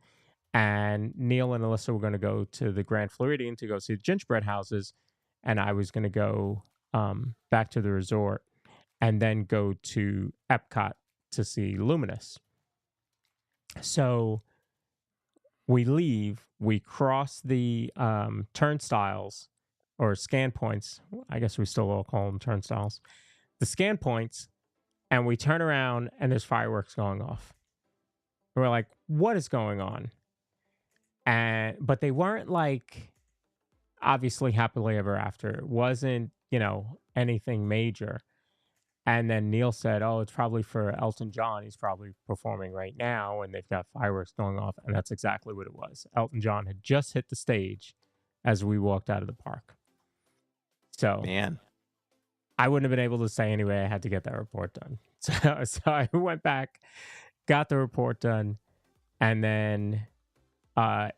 and Neil and Alyssa were going to go to the Grand Floridian to go see the gingerbread houses, and I was going to go back to the resort and then go to Epcot to see Luminous. So we leave, we cross the turnstiles or scan points. I guess we still all call them turnstiles. The scan points, and we turn around and there's fireworks going off. And we're like, what is going on? But they weren't like obviously happily ever after. It wasn't, anything major. And then Neil said, "Oh, it's probably for Elton John. He's probably performing right now, and they've got fireworks going off." And that's exactly what it was. Elton John had just hit the stage as we walked out of the park. So Man, I wouldn't have been able to say anyway. I had to get that report done. So I went back, got the report done, and then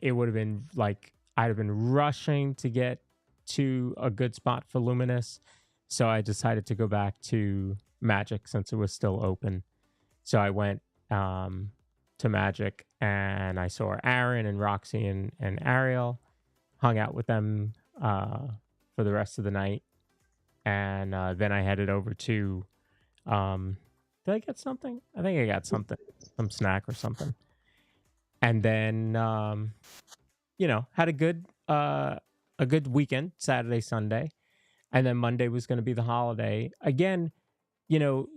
it would have been like I'd have been rushing to get to a good spot for Luminous. So I decided to go back to Magic since it was still open. So I went to Magic, and I saw Aaron and Roxy and Ariel, hung out with them for the rest of the night. And then I headed over to, did I get something? I think I got something, some snack or something. And then, had a good weekend, Saturday, Sunday. And then Monday was going to be the holiday. Again, so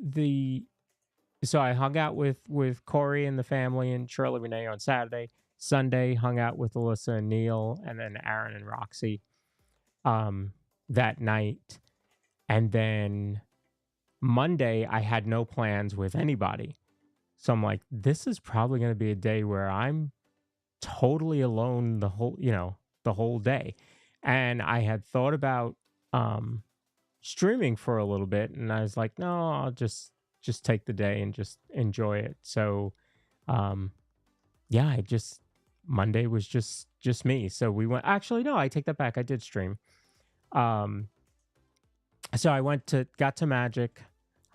I hung out with Corey and the family and Shirley Renee on Saturday. Sunday, hung out with Alyssa and Neil, and then Aaron and Roxy that night. And then Monday, I had no plans with anybody. So I'm like, this is probably going to be a day where I'm totally alone the whole day. And I had thought about streaming for a little bit, and I was like, no, I'll just take the day and just enjoy it. So yeah, Monday was just me. So we went, actually no, I take that back, I did stream. So I got to Magic,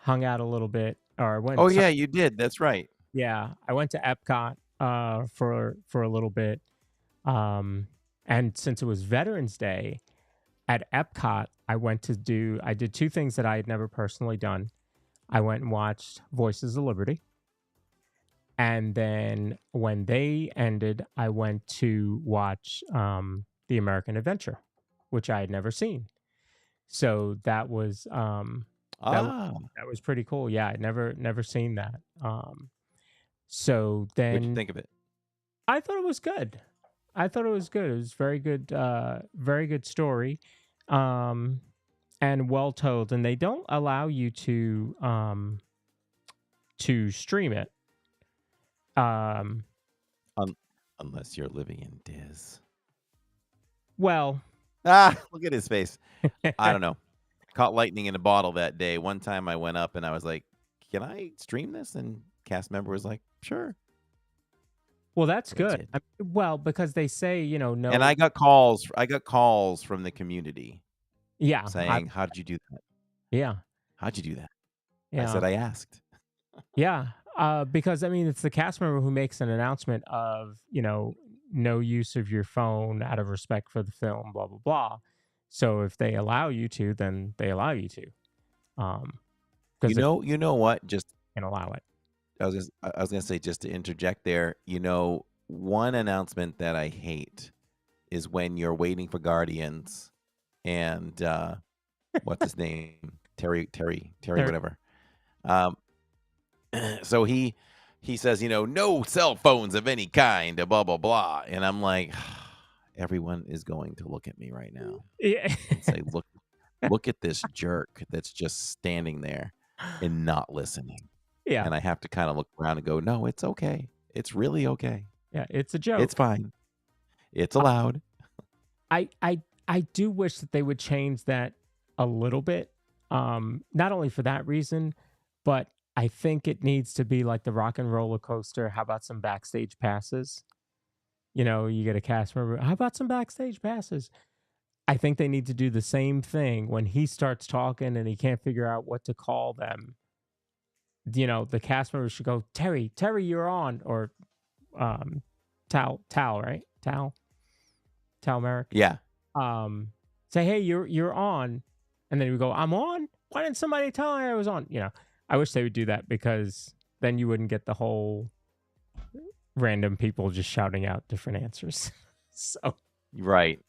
hung out a little bit, or I Oh went. yeah, you did. That's right. Yeah, I went to Epcot for a little bit. Um, and since it was Veterans Day at Epcot, I did two things that I had never personally done. I went and watched Voices of Liberty. And then when they ended, I went to watch The American Adventure, which I had never seen. So that Ah, that was pretty cool. Yeah, I'd never seen that. So what'd you then think of it? I thought it was good. I thought it was good. It was very good story, um, and well told. And they don't allow you to stream it. Um, Un- Unless you're living in Diz. well, Ah, look at his face. I don't know. Caught lightning in a bottle that day. One time I went up and I was like, "Can I stream this?" And cast member was like, "Sure." well, that's So I good. did. Well, because they say And no. I got calls. I got calls from the community Yeah, saying, "How did you do that? yeah, How'd you do that?" I yeah. said, "I asked." Yeah, because I mean, it's the cast member who makes an announcement of, no use of your phone out of respect for the film, blah blah blah. So if they allow you to, then they allow you to. Because if You know what? Just they can allow it, I was gonna say, just to interject there. One announcement that I hate is when you're waiting for Guardians, and what's his name? Terry, there, whatever. Um, so he says, no cell phones of any kind, blah blah blah, and I'm like, everyone is going to look at me right now yeah, and say, look at this jerk that's just standing there and not listening. yeah, And I have to kind of look around and go, no, it's okay. It's really okay. yeah. It's a It's joke. fine. It's Uh, allowed. I do wish that they would change that a little bit. Not only for that reason, but I think it needs to be like the Rock and Roller Coaster. How about some backstage passes? You get a cast member. How about some backstage passes? I think they need to do the same thing when he starts talking and he can't figure out what to call them. The cast member should go, Terry, you're on, or um, Tal, right? Tal Merrick. Yeah. Say, hey, you're on, and then we go, I'm on. Why didn't somebody tell me I was on? I wish they would do that, because then you wouldn't get the whole random people just shouting out different answers. So, Right.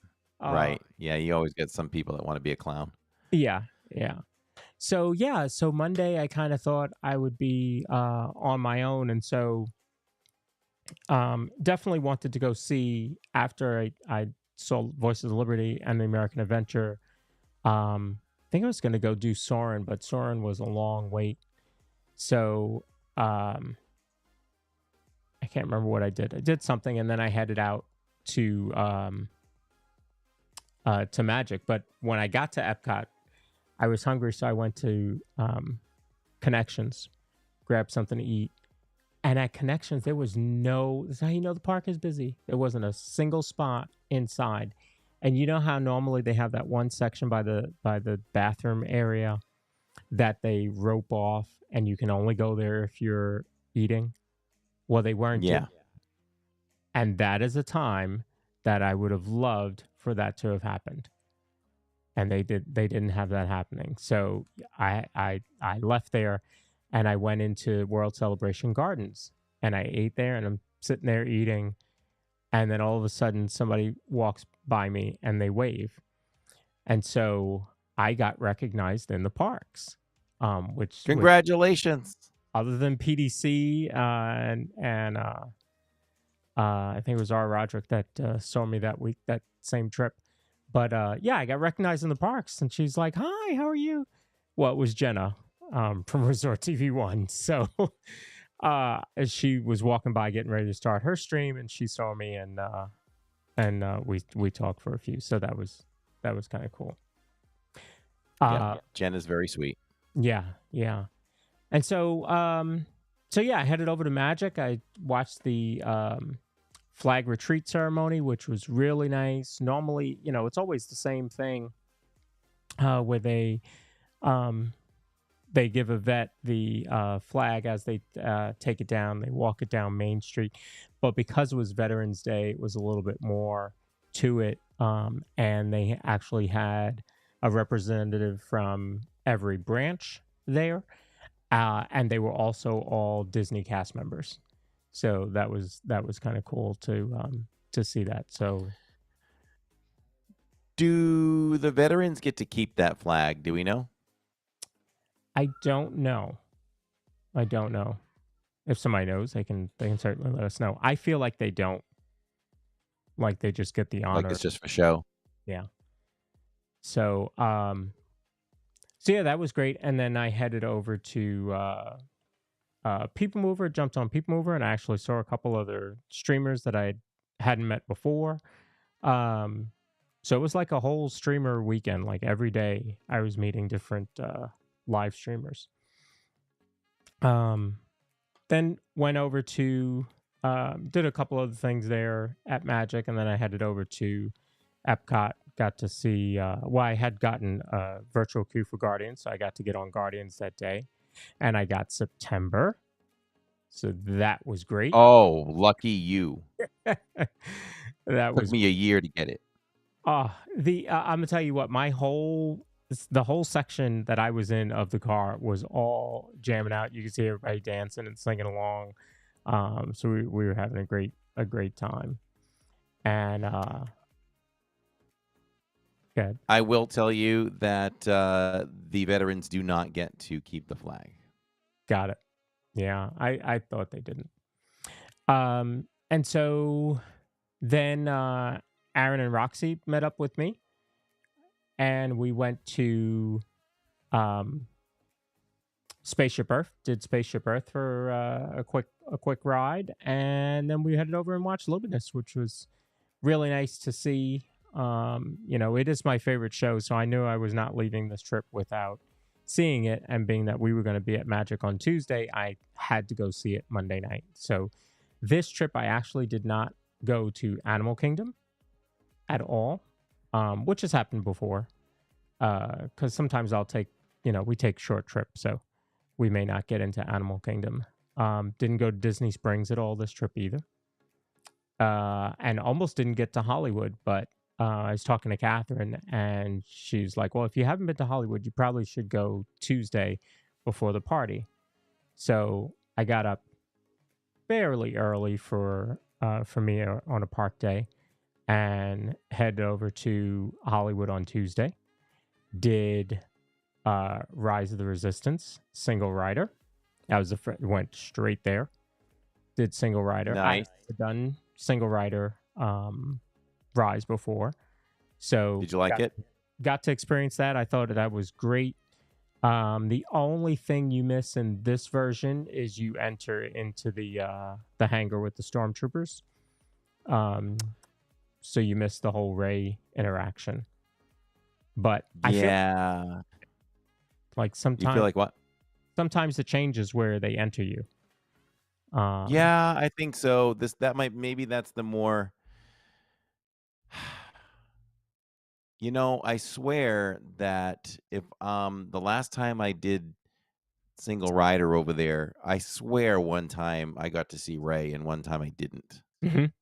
uh, Right. Yeah. You always get some people that want to be a clown. yeah, yeah. So Monday I kind of thought I would be on my own, and so definitely wanted to go see, after I saw Voices of Liberty and the American Adventure. I think I was going to go do Soren, but Soren was a long wait. So um, I can't remember what I did. I did something, and then I headed out to Magic. But when I got to Epcot, I was hungry, so I went to Connections, grabbed something to eat. And at Connections, there was this is how you know the park is busy. There wasn't a single spot inside. And you know how normally they have that one section by the bathroom area that they rope off, and you can only go there if you're eating? Well, they weren't Yeah. doing. And that is a time that I would have loved for that to have happened. And they didn't have that happening. So I left there, and I went into World Celebration Gardens, and I ate there, and I'm sitting there eating, and then all of a sudden somebody walks by me and they wave. And so I got recognized in the parks, which Congratulations. other than PDC and I think it was R. Roderick that saw me that week, that same trip. But yeah, I got recognized in the parks, and she's like, "Hi, how are you?" Well, it was Jenna from Resort TV One. So as she was walking by, getting ready to start her stream, and she saw me, and we talked for a few. So that was kind of cool. Yeah. Jen is very sweet. Yeah. And so yeah, I headed over to Magic. I watched the flag retreat ceremony, which was really nice. Normally, it's always the same thing where they they give a vet the flag as they take it down. They walk it down Main Street, but because it was Veterans Day, it was a little bit more to it, and they actually had a representative from every branch there, and they were also all Disney cast members. So that was kind of cool to see that. So Do the veterans get to keep that flag? Do we know? I don't know. I don't know. If somebody knows, they can certainly let us know. I feel like they don't. Like they just get the Like honor. it's just for show? Yeah. So so yeah, that was great. And then I headed over to People Mover, jumped on People Mover, and I actually saw a couple other streamers that I hadn't met before. Um so it was like a whole streamer weekend. Like every day I was meeting different live streamers. Um Then went over to did a couple other things there at Magic, and then I headed over to Epcot. Got to see. Well, I had gotten a virtual queue for Guardians, so I got to get on Guardians that day, and I got September, so that was great. Oh, lucky you. That Took was me a year to get it. the I'm gonna tell you what, the whole section that I was in of the car was all jamming out. You could see everybody dancing and singing along. So we were having a great time. And good. I will tell you that the veterans do not get to keep the flag. Got it. Yeah, I thought they didn't. And so then Aaron and Roxy met up with me, and we went to um Spaceship Earth, did Spaceship Earth for a quick ride, and then we headed over and watched Luminous, which was really nice to see. It is my favorite show, so I knew I was not leaving this trip without seeing it. And being that we were going to be at Magic on Tuesday, I had to go see it Monday night. So this trip, I actually did not go to Animal Kingdom at all, which has happened before. Because sometimes we take short trips, so we may not get into Animal Kingdom. Didn't go to Disney Springs at all this trip either. And almost didn't get to Hollywood, but I was talking to Catherine, and she's like, well, if you haven't been to Hollywood, you probably should go Tuesday before the party. So I got up fairly early for me on a park day and headed over to Hollywood on Tuesday. Did Rise of the Resistance, single rider. I went straight there. Did single rider. Nice. I had done single rider Rise before. So Did you like it? got to experience that. I thought that was great. The only thing you miss in this version is you enter into the hangar with the stormtroopers. So you miss the whole Rey interaction. But I feel Yeah. like You feel like what? sometimes it changes where they enter you. Yeah, I think so. Maybe that's the more. I swear that if the last time I did single rider over there, I swear one time I got to see Ray and one time I didn't. Mhm.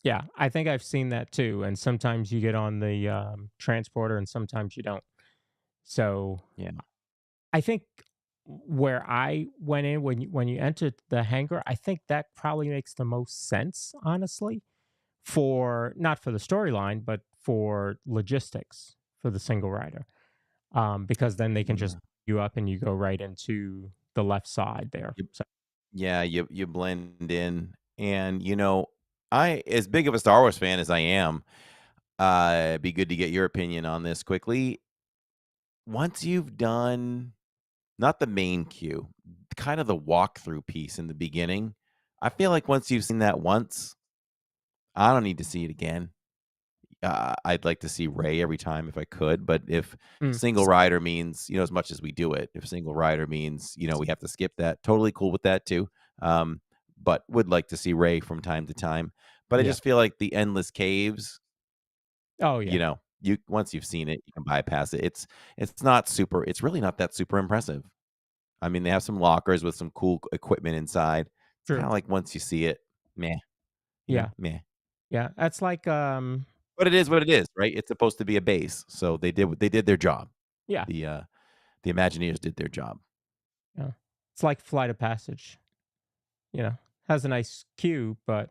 Yeah, I think I've seen that too. And sometimes you get on the transporter, and sometimes you don't. So Yeah. I think where I went in when you entered the hangar, I think that probably makes the most sense, honestly, for not for the storyline, but for logistics for the single rider, because then they can just Yeah. you up and you go right into the left side there. You, So yeah, you blend in. And I as big of a Star Wars fan as I am, it'd be good to get your opinion on this quickly. Once you've done not the main queue, kind of the walkthrough piece in the beginning, I feel like once you've seen that once, I don't need to see it again. I'd like to see Ray every time if I could, but if mm, single rider means, as much as we do it, if single rider means, we have to skip that, totally cool with that too. But would like to see Ray from time to time. But I yeah. just feel like the endless caves, Oh yeah. you once you've seen it, you can bypass it. It's really not that super impressive. I mean, they have some lockers with some cool equipment inside. It's kind True. of like once you see it, meh, Yeah. meh. Yeah. That's like But it is what it is, right? It's supposed to be a base, so they did their job. yeah. The uh the Imagineers did their job. Yeah. It's like Flight of Passage. You know, has a nice queue, but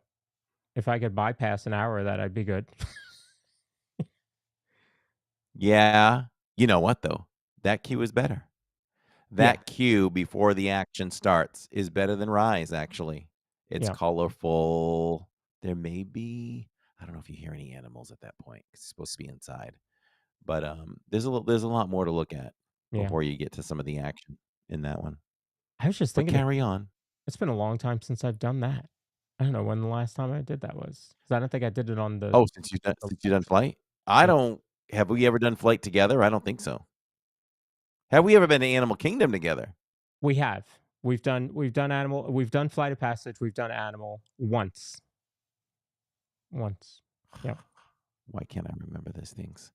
if I could bypass an hour of that, I'd be good. Yeah. You know what though? That queue is better. Yeah. That queue before the action starts is better than Rise, actually. It's Yeah. colorful. There may be I don't know if you hear any animals at that point 'cause it's supposed to be inside. But, there's a lot more to look at Yeah. before you get to some of the action in that one. I was just But thinking carry on. it's been a long time since I've done that. I don't know when the last time I did that was, 'cause I don't think I did it on Oh, the since you've done Flight? I yeah. don't have we ever done Flight together? I don't think so. Have we ever been to Animal Kingdom together? We have. We've done Flight of Passage, we've done Animal once. Once. Yeah. Why can't I remember these things?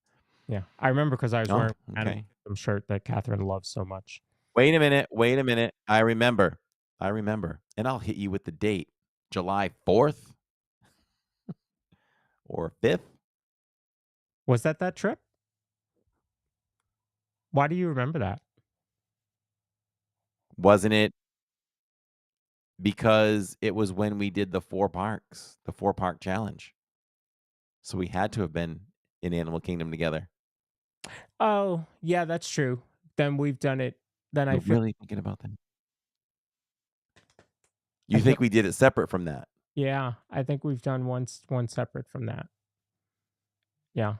Yeah. I remember because I was Oh, wearing an Animal okay. Kingdom shirt that Catherine loves so much. Wait a minute. I remember, and I'll hit you with the date. July 4th or 5th? Was that trip? Why do you remember that? Wasn't it because it was when we did the 4 parks, the 4-park challenge. So we had to have been in Animal Kingdom together. Oh, yeah, that's true. Then we've done it then You're really thinking about that? I You feel think we did it separate from that? yeah, I think we've done one separate from that. Yeah,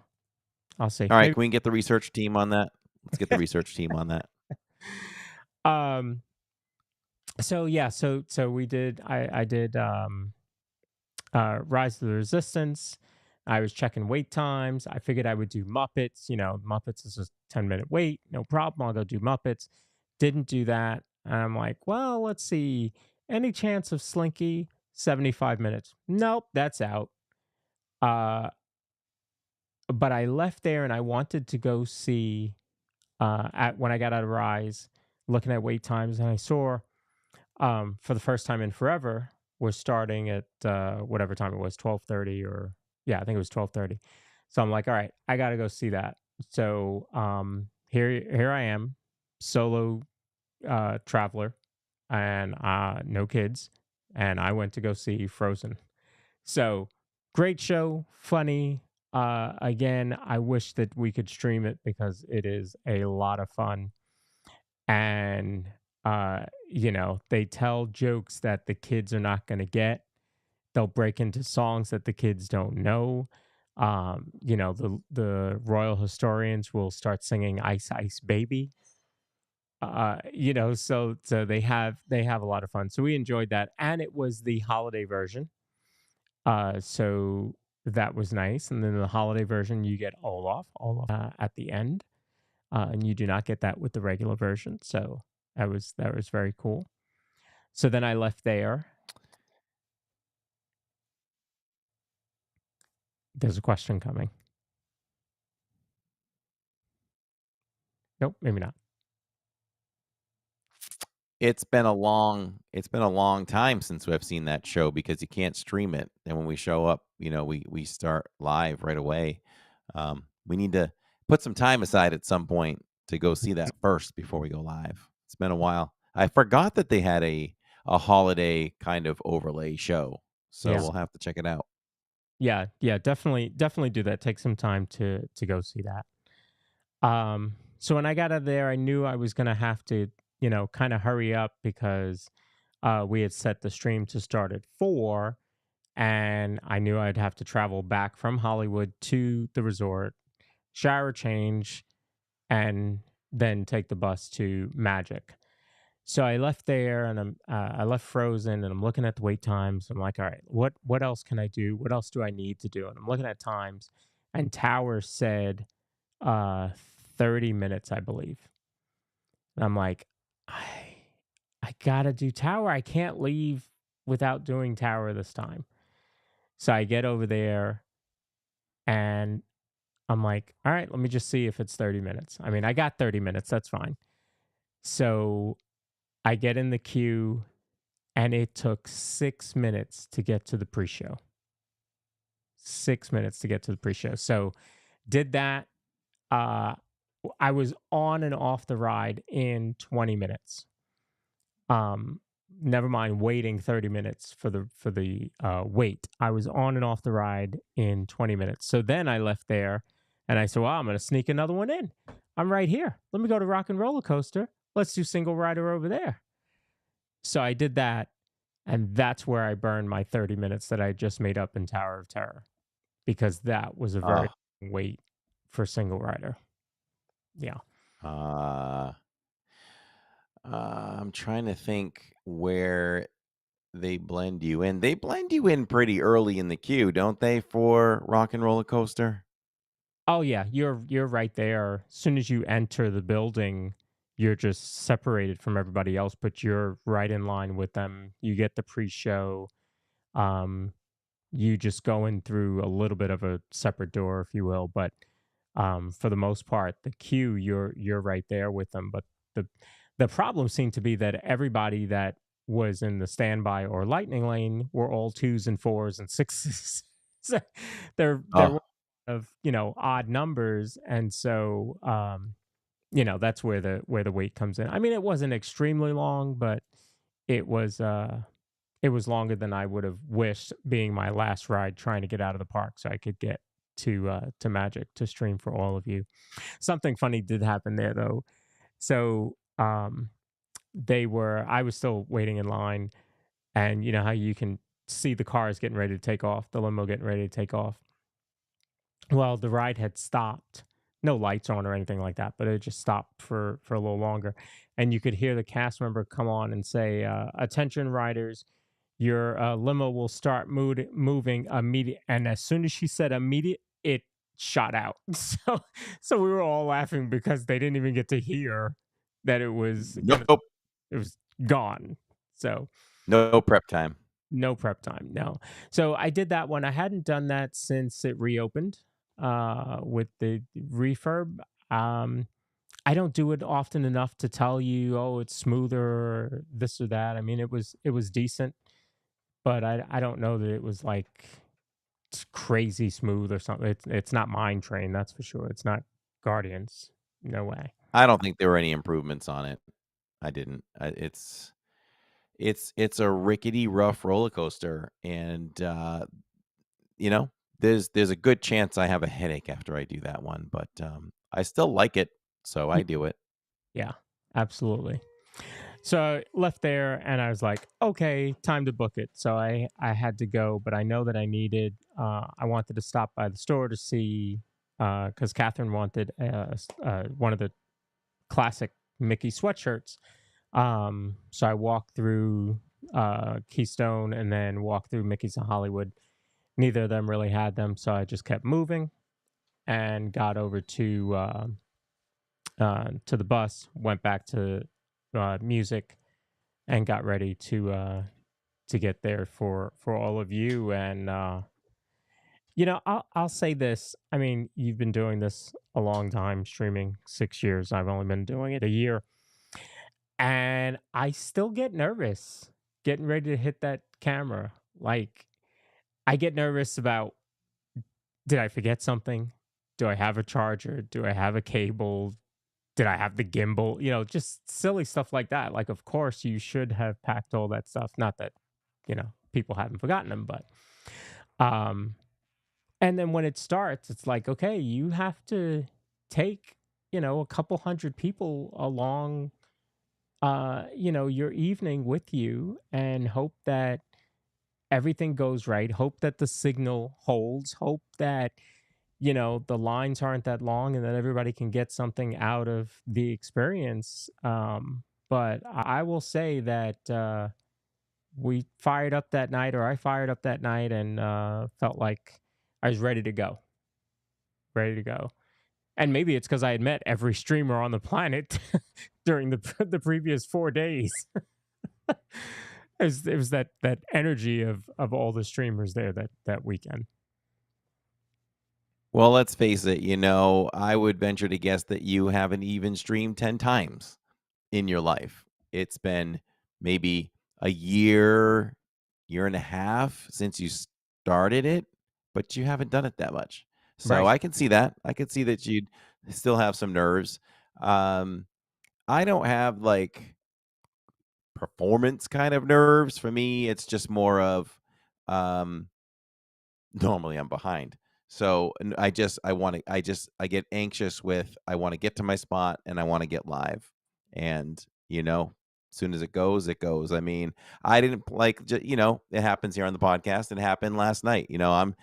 I'll see. Alright, Maybe can we get the research team on that? Let's get the research team on that. um so yeah, so we did I did Rise of the Resistance. I was checking wait times. I figured I would do Muppets. You know, Muppets is a 10-minute wait. No problem. I'll go do Muppets. Didn't do that. And I'm like, well, let's see. Any chance of Slinky? 75 minutes. Nope, that's out. Uh, but I left there and I wanted to go see at when I got out of Rise, looking at wait times, and I saw for the first time in forever, we're starting at whatever time it was, 12:30 or yeah, I think it was 12:30. So I'm like, all right, I got to go see that. So here I am, solo traveler, and no kids, and I went to go see Frozen. So great show, funny. Again, I wish that we could stream it because it is a lot of fun and they tell jokes that the kids are not going to get. They'll break into songs that the kids don't know. The royal historians will start singing Ice Ice Baby. So they have a lot of fun. So we enjoyed that, and it was the holiday version. So that was nice. And then the holiday version, you get Olaf at the end, and you do not get that with the regular version. So that was very cool. So then I left there. There's a question coming. Nope, maybe not. It's been a long time since I've seen that show because you can't stream it, and when we show up, we start live right away. We need to put some time aside at some point to go see that first before we go live. It's been a while. I forgot that they had a holiday kind of overlay show, so Yeah. we'll have to check it out. Yeah, definitely do that. Take some time to go see that. So when I got out of there, I knew I was gonna have to, kind of hurry up because we had set the stream to start at 4, and I knew I'd have to travel back from Hollywood to the resort, shower change, and then take the bus to Magic. So I left there, and I left Frozen, and I'm looking at the wait times. I'm like, all right, what else can I do? What else do I need to do? And I'm looking at times, and Tower said uh 30 minutes, I believe. And I'm like, I gotta do Tower. I can't leave without doing Tower this time. So I get over there, and I'm like, all right, let me just see if it's 30 minutes. I mean, I got 30 minutes. That's fine. So I get in the queue, and it took 6 minutes to get to the pre-show. 6 minutes to get to the pre-show. So, did that, uh, I was on and off the ride in 20 minutes. Um, Never mind waiting 30 minutes for the wait. I was on and off the ride in 20 minutes. So then I left there and I said, well, I'm going to sneak another one in. I'm right here. Let me go to Rock and Roller Coaster. Let's do Single Rider over there. So I did that. And that's where I burned my 30 minutes that I just made up in Tower of Terror, because that was a very Oh, long wait for Single Rider. Yeah. uh, I'm trying to think where they blend you in. They blend you in pretty early in the queue, don't they, for Rock and Roller Coaster? Oh yeah, you're right there. As soon as you enter the building, you're just separated from everybody else, but you're right in line with them. You get the pre-show. Um, you just go in through a little bit of a separate door, if you will, but for the most part, the queue you're right there with them. But the the problem seemed to be that everybody that was in the standby or lightning lane were all twos and fours and sixes. So there Oh, were of odd numbers, and so that's where the wait comes in. I mean, it wasn't extremely long, but it was uh it was longer than I would have wished, being my last ride trying to get out of the park so I could get to Magic to stream for all of you. Something funny did happen there though. So I was still waiting in line, and you know how you can see the cars getting ready to take off, the limo getting ready to take off. Well, the ride had stopped. No lights on or anything like that, but it just stopped for a little longer. And you could hear the cast member come on and say, "Attention riders, your limo will start moving immediate." And as soon as she said immediate, it shot out. So we were all laughing because they didn't even get to hear that nope. it was gone. So No prep time. no prep time, no. So I did that one. I hadn't done that since it reopened with the refurb. Um, I don't do it often enough to tell you, oh, it's smoother or this or that. I mean, it was decent, but I don't know that it was like crazy smooth or something. It's not Mine Train, that's for sure. It's not Guardians. No way. I don't think there were any improvements on it. I didn't. It's a rickety, rough roller coaster, and you know, there's a good chance I have a headache after I do that one, but I still like it, so I Y- do it. Yeah, absolutely. So I left there and I was like, okay, time to book it. So I had to go, but I know that I wanted to stop by the store to see, because Catherine wanted one of the classic Mickey sweatshirts. So I walked through Keystone and then walked through Mickey's in Hollywood. Neither of them really had them, so I just kept moving and got over to the bus, went back to music, and got ready to get there for all of you. And I'll say this. I mean, you've been doing this a long time, streaming 6 years. I've only been doing it a year, and I still get nervous getting ready to hit that camera. Like, I get nervous about, did I forget something? Do I have a charger? Do I have a cable? Did I have the gimbal? Just silly stuff like that. Like, of course, you should have packed all that stuff. Not that, people haven't forgotten them, but, um, and then when it starts, it's like, okay, you have to take, a couple hundred people along, your evening with you, and hope that everything goes right. Hope that the signal holds. Hope that the lines aren't that long and that everybody can get something out of the experience. But I will say that we fired up that night, or I fired up that night, and felt like I was ready to go, ready to go. And maybe it's because I had met every streamer on the planet during the previous 4 days. It was that energy of all the streamers there that weekend. Well, let's face it, I would venture to guess that you haven't even streamed 10 times in your life. it's been maybe a year, year and a half since you started it, but you haven't done it that much. So Right. I can see that. I can see that you'd still have some nerves. Um, I don't have like performance kind of nerves. For me, it's just more of um normally I'm behind. So and I get anxious with I want to get to my spot and I want to get live. And as soon as it goes, it goes. I mean, I didn't like it happens here on the podcast. It happened last night. I'm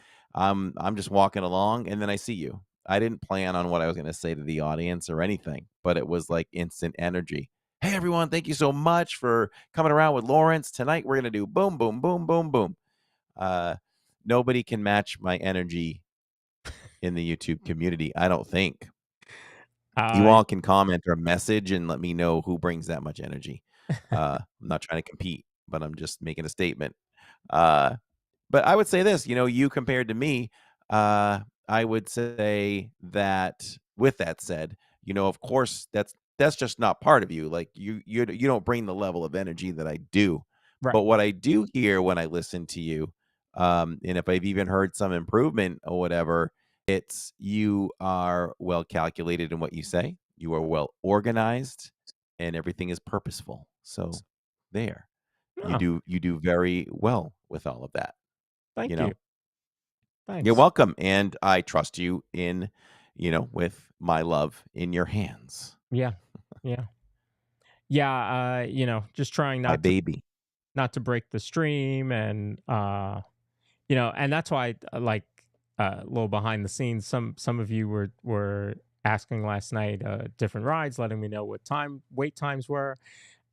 just walking along and then I see you. I didn't plan on what I was going to say to the audience or anything, but it was like instant energy. Hey everyone, thank you so much for coming around with Lawrence. Tonight we're going to do boom boom boom boom boom. Uh, Nobody can match my energy in the YouTube community, I don't think. You Uh, all can comment or message and let me know who brings that much energy. I'm not trying to compete, but I'm just making a statement. Uh, but I would say this, you compared to me, uh, I would say that with that said, of course, that's just not part of you. Like you don't bring the level of energy that I do. right. But what I do hear when I listen to you, and if I've even heard some improvement or whatever, it's you are well calculated in what you say. You are well organized, and everything is purposeful. So there, Oh, you do very well with all of that. You thank you. know, you're Thanks. welcome, and I trust you with my love in your hands, Yeah. Yeah. Yeah. Just trying my not to baby. break the stream, and and that's why like a little behind the scenes. Some of you were asking last night different rides, letting me know what time wait times were,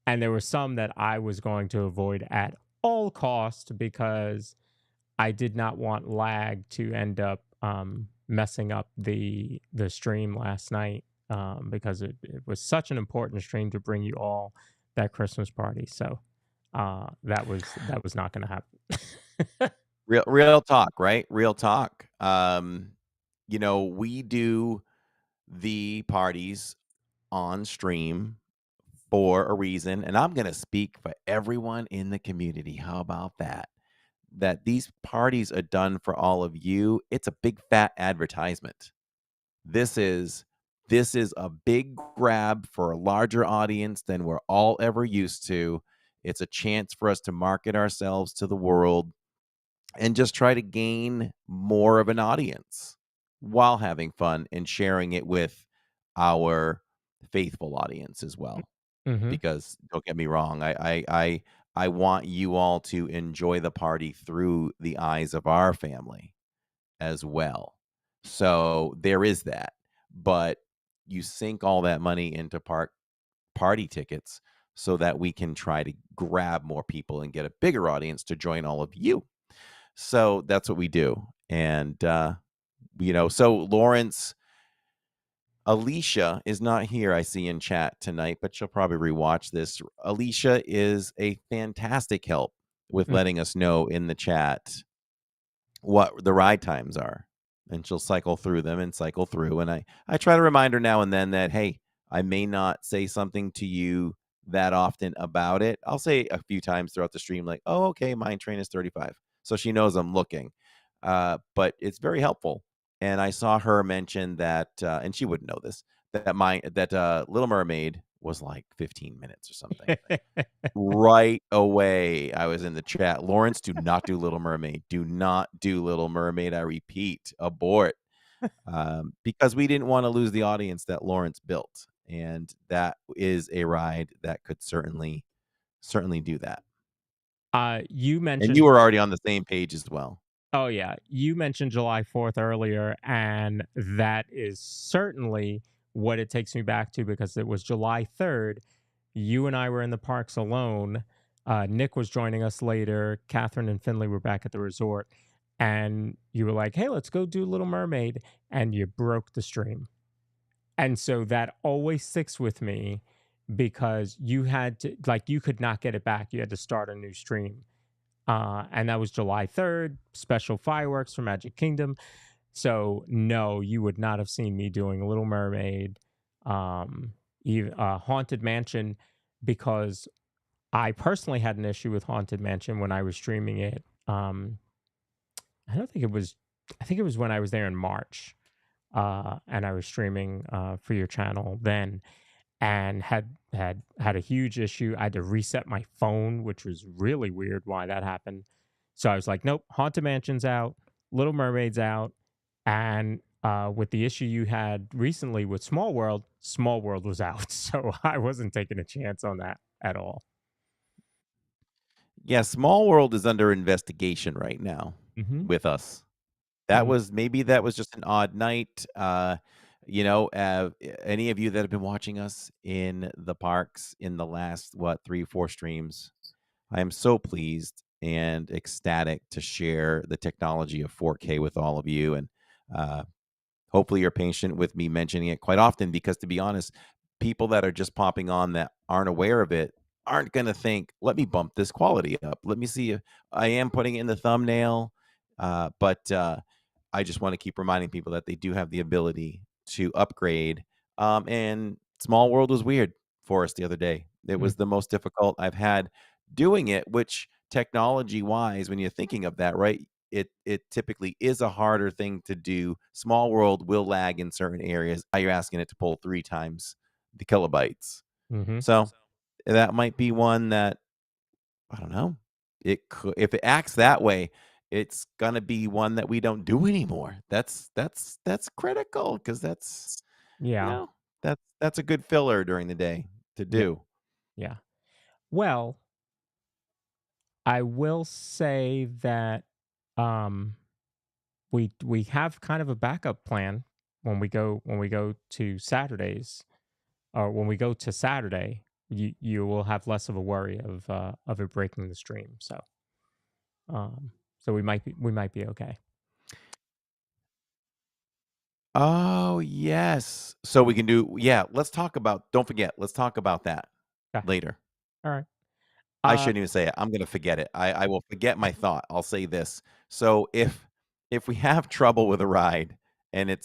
and there were some that I was going to avoid at all cost because I did not want lag to end up messing up the stream last night, because it was such an important stream to bring you all that Christmas party. So that was not going to happen. Real talk, right? Real talk. We do the parties on stream for a reason, and I'm gonna speak for everyone in the community. How about that? That these parties are done for all of you. It's a big fat advertisement. This is this is a big grab for a larger audience than we're all ever used to. It's a chance for us to market ourselves to the world and just try to gain more of an audience while having fun and sharing it with our faithful audience as well. Hmm. Because don't get me wrong, I want you all to enjoy the party through the eyes of our family as well. So there is that. But you sink all that money into party tickets so that we can try to grab more people and get a bigger audience to join all of you. So that's what we do. And so Lawrence, Alicia is not here, I see in chat tonight, but she'll probably rewatch this. Alicia is a fantastic help with letting us know in the chat what the ride times are. And she'll cycle through them and cycle through. And I try to remind her now and then that, hey, I may not say something to you that often about it. I'll say a few times throughout the stream, like, oh, okay, mine train is 35. So she knows I'm looking. But it's very helpful. And I saw her mention that, and she wouldn't know this, that Little Mermaid was like 15 minutes or something. Right away, I was in the chat. Lawrence, do not do Little Mermaid. Do not do Little Mermaid. I repeat, abort. Because we didn't want to lose the audience that Lawrence built, and that is a ride that could certainly do that. You And you mentioned were already on the same page as well. Oh yeah, you mentioned July 4th earlier, and that is certainly what it takes me back to because it was July 3rd. You and I were in the parks alone. Nick was joining us later. Catherine and Finley were back at the resort, and you were like, "Hey, let's go do Little Mermaid," and you broke the stream. And so that always sticks with me because you had to, like, you could not get it back. You had to start a new stream, and that was July 3rd, special fireworks for Magic Kingdom. So, no, you would not have seen me doing Little Mermaid, Haunted Mansion. because I personally had an issue with Haunted Mansion when I was streaming it. I don't think it was. I think it was when I was there in March, and I was streaming for your channel then, and had a huge issue. I had to reset my phone, which was really weird. Why that happened? So I was like, nope, Haunted Mansion's out, Little Mermaid's out, and with the issue you had recently with Small World was out. So I wasn't taking a chance on that at all. Yeah, Small World is under investigation right now Mm-hmm. with us. Mm, That was just an odd night. Any of you that have been watching us in the parks in the last, what, 3, 4 streams, I am so pleased and ecstatic to share the technology of 4K with all of you. And uh, hopefully you're patient with me mentioning it quite often because, to be honest, people that are just popping on that aren't aware of it aren't going to think, let me bump this quality up. Let me see if I am putting it in the thumbnail. But I just want to keep reminding people that they do have the ability to upgrade. And Small World was weird for us the other day. It mm, was the most difficult I've had doing it, which technology wise, when you're thinking of that, right? It typically is a harder thing to do. Small World will lag in certain areas. You're asking it to pull 3 times the kilobytes. mm-hmm. So that might be one that I don't know. It could if it acts that way, it's gonna be one that we don't do anymore. That's critical because you Yeah. know that's a good filler during the day to Yeah. do. Yeah. Well, I will say that um we have kind of a backup plan when we go to Saturdays, or when we go to Saturday, you will have less of a worry of it breaking the stream. Um so we might be okay. Oh yes, so we can do yeah. Let's talk about. Don't forget. Let's talk about that Okay. later. All right. I Uh shouldn't even say it. I'm gonna forget it. I will forget my thought. I'll say this. So if we have trouble with a ride and and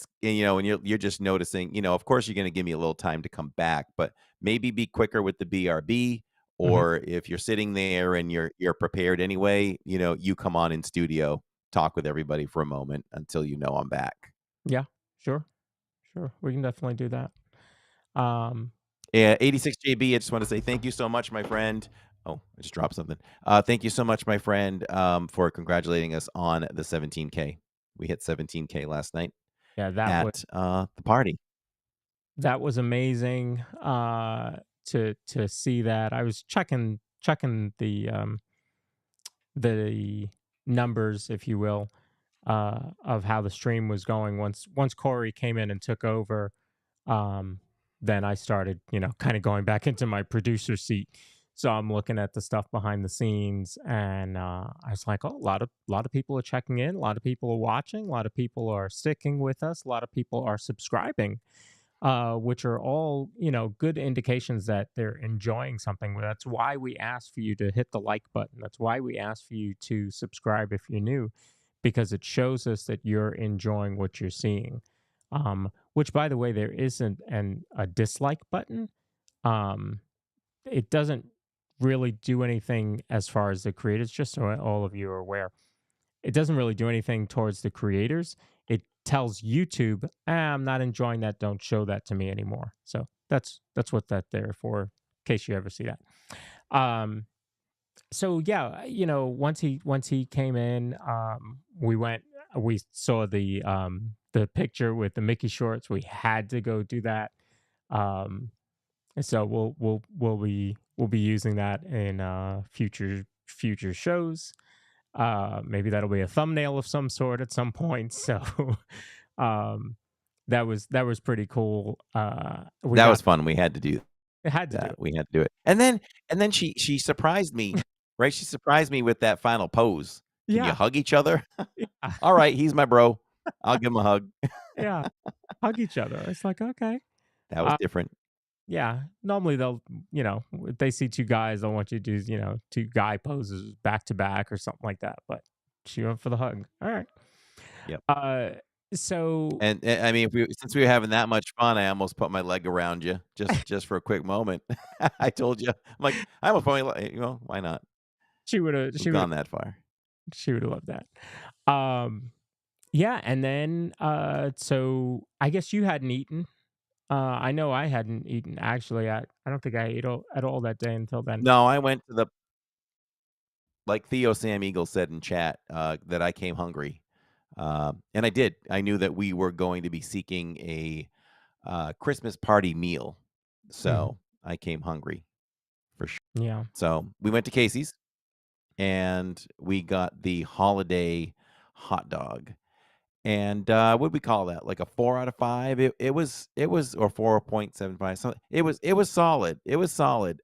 you're just noticing, of course you're gonna give me a little time to come back, but maybe be quicker with the BRB, mhm. or if you're sitting there and you're prepared anyway, you come on in studio, talk with everybody for a moment until I'm back. Yeah. Sure. Sure. We can definitely do that. Um Yeah, 86 JB, I just want to say thank you so much, my friend. Oh, I just dropped something. Thank you so much, my friend, for congratulating us on the 17K. We hit 17K last night yeah, at the party. that was amazing to see that. I was checking the numbers, if you will, of how the stream was going. Once Corey came in and took over, um, then I started, kind of going back into my producer seat. So I'm looking at the stuff behind the scenes, and I was like, "Oh, a lot of people are checking in. A lot of people are watching. A lot of people are sticking with us. A lot of people are subscribing." Which are all good indications that they're enjoying something. That's why we ask for you to hit the like button. That's why we ask for you to subscribe if you're new, because it shows us that you're enjoying what you're seeing. Which, by the way, there isn't a dislike button. Um, it doesn't really do anything as far as the creators. Just so all of you are aware, it doesn't really do anything towards the creators. It tells YouTube, I'm not enjoying that. Don't show that to me anymore. So that's what that there for, in case you ever see that. Um, so yeah, once he came in, we saw the picture with the Mickey shorts. We had to go do that. Um, and so we'll be using that in future shows. Maybe that'll be a thumbnail of some sort at some point. So um, that was pretty cool. We That got was fun. We had to do it had to do that. it. We had to do it. And then she surprised me, right? She surprised me with that final pose. Can you Yeah, hug each other? yeah, All right, he's my bro. I'll give him a hug. yeah. Hug each other. It's like okay. That was Uh, different. yeah. Normally they'll if they see two guys, they'll want you to do two guy poses back to back or something like that. But she went for the hug. All right. Yep. Uh, So And I mean, if we since we were having that much fun, I almost put my leg around you just for a quick moment. I told you, I'm like, I almost put my leg, why not? she would have We've she would gone that far. she would have loved that. Um, yeah, and then so I guess you hadn't eaten. I know I hadn't eaten actually. I don't think I ate at all that day until then. No, I went to the like Theo Sam Eagle said in chat, that I came hungry. And I did. I knew that we were going to be seeking a Christmas party meal. Mhm. So I came hungry for sure. Yeah. So we went to Casey's and we got the holiday hot dog. And what we call that? Like a 4 out of 5. It was or 4.75. So it was solid. It was solid.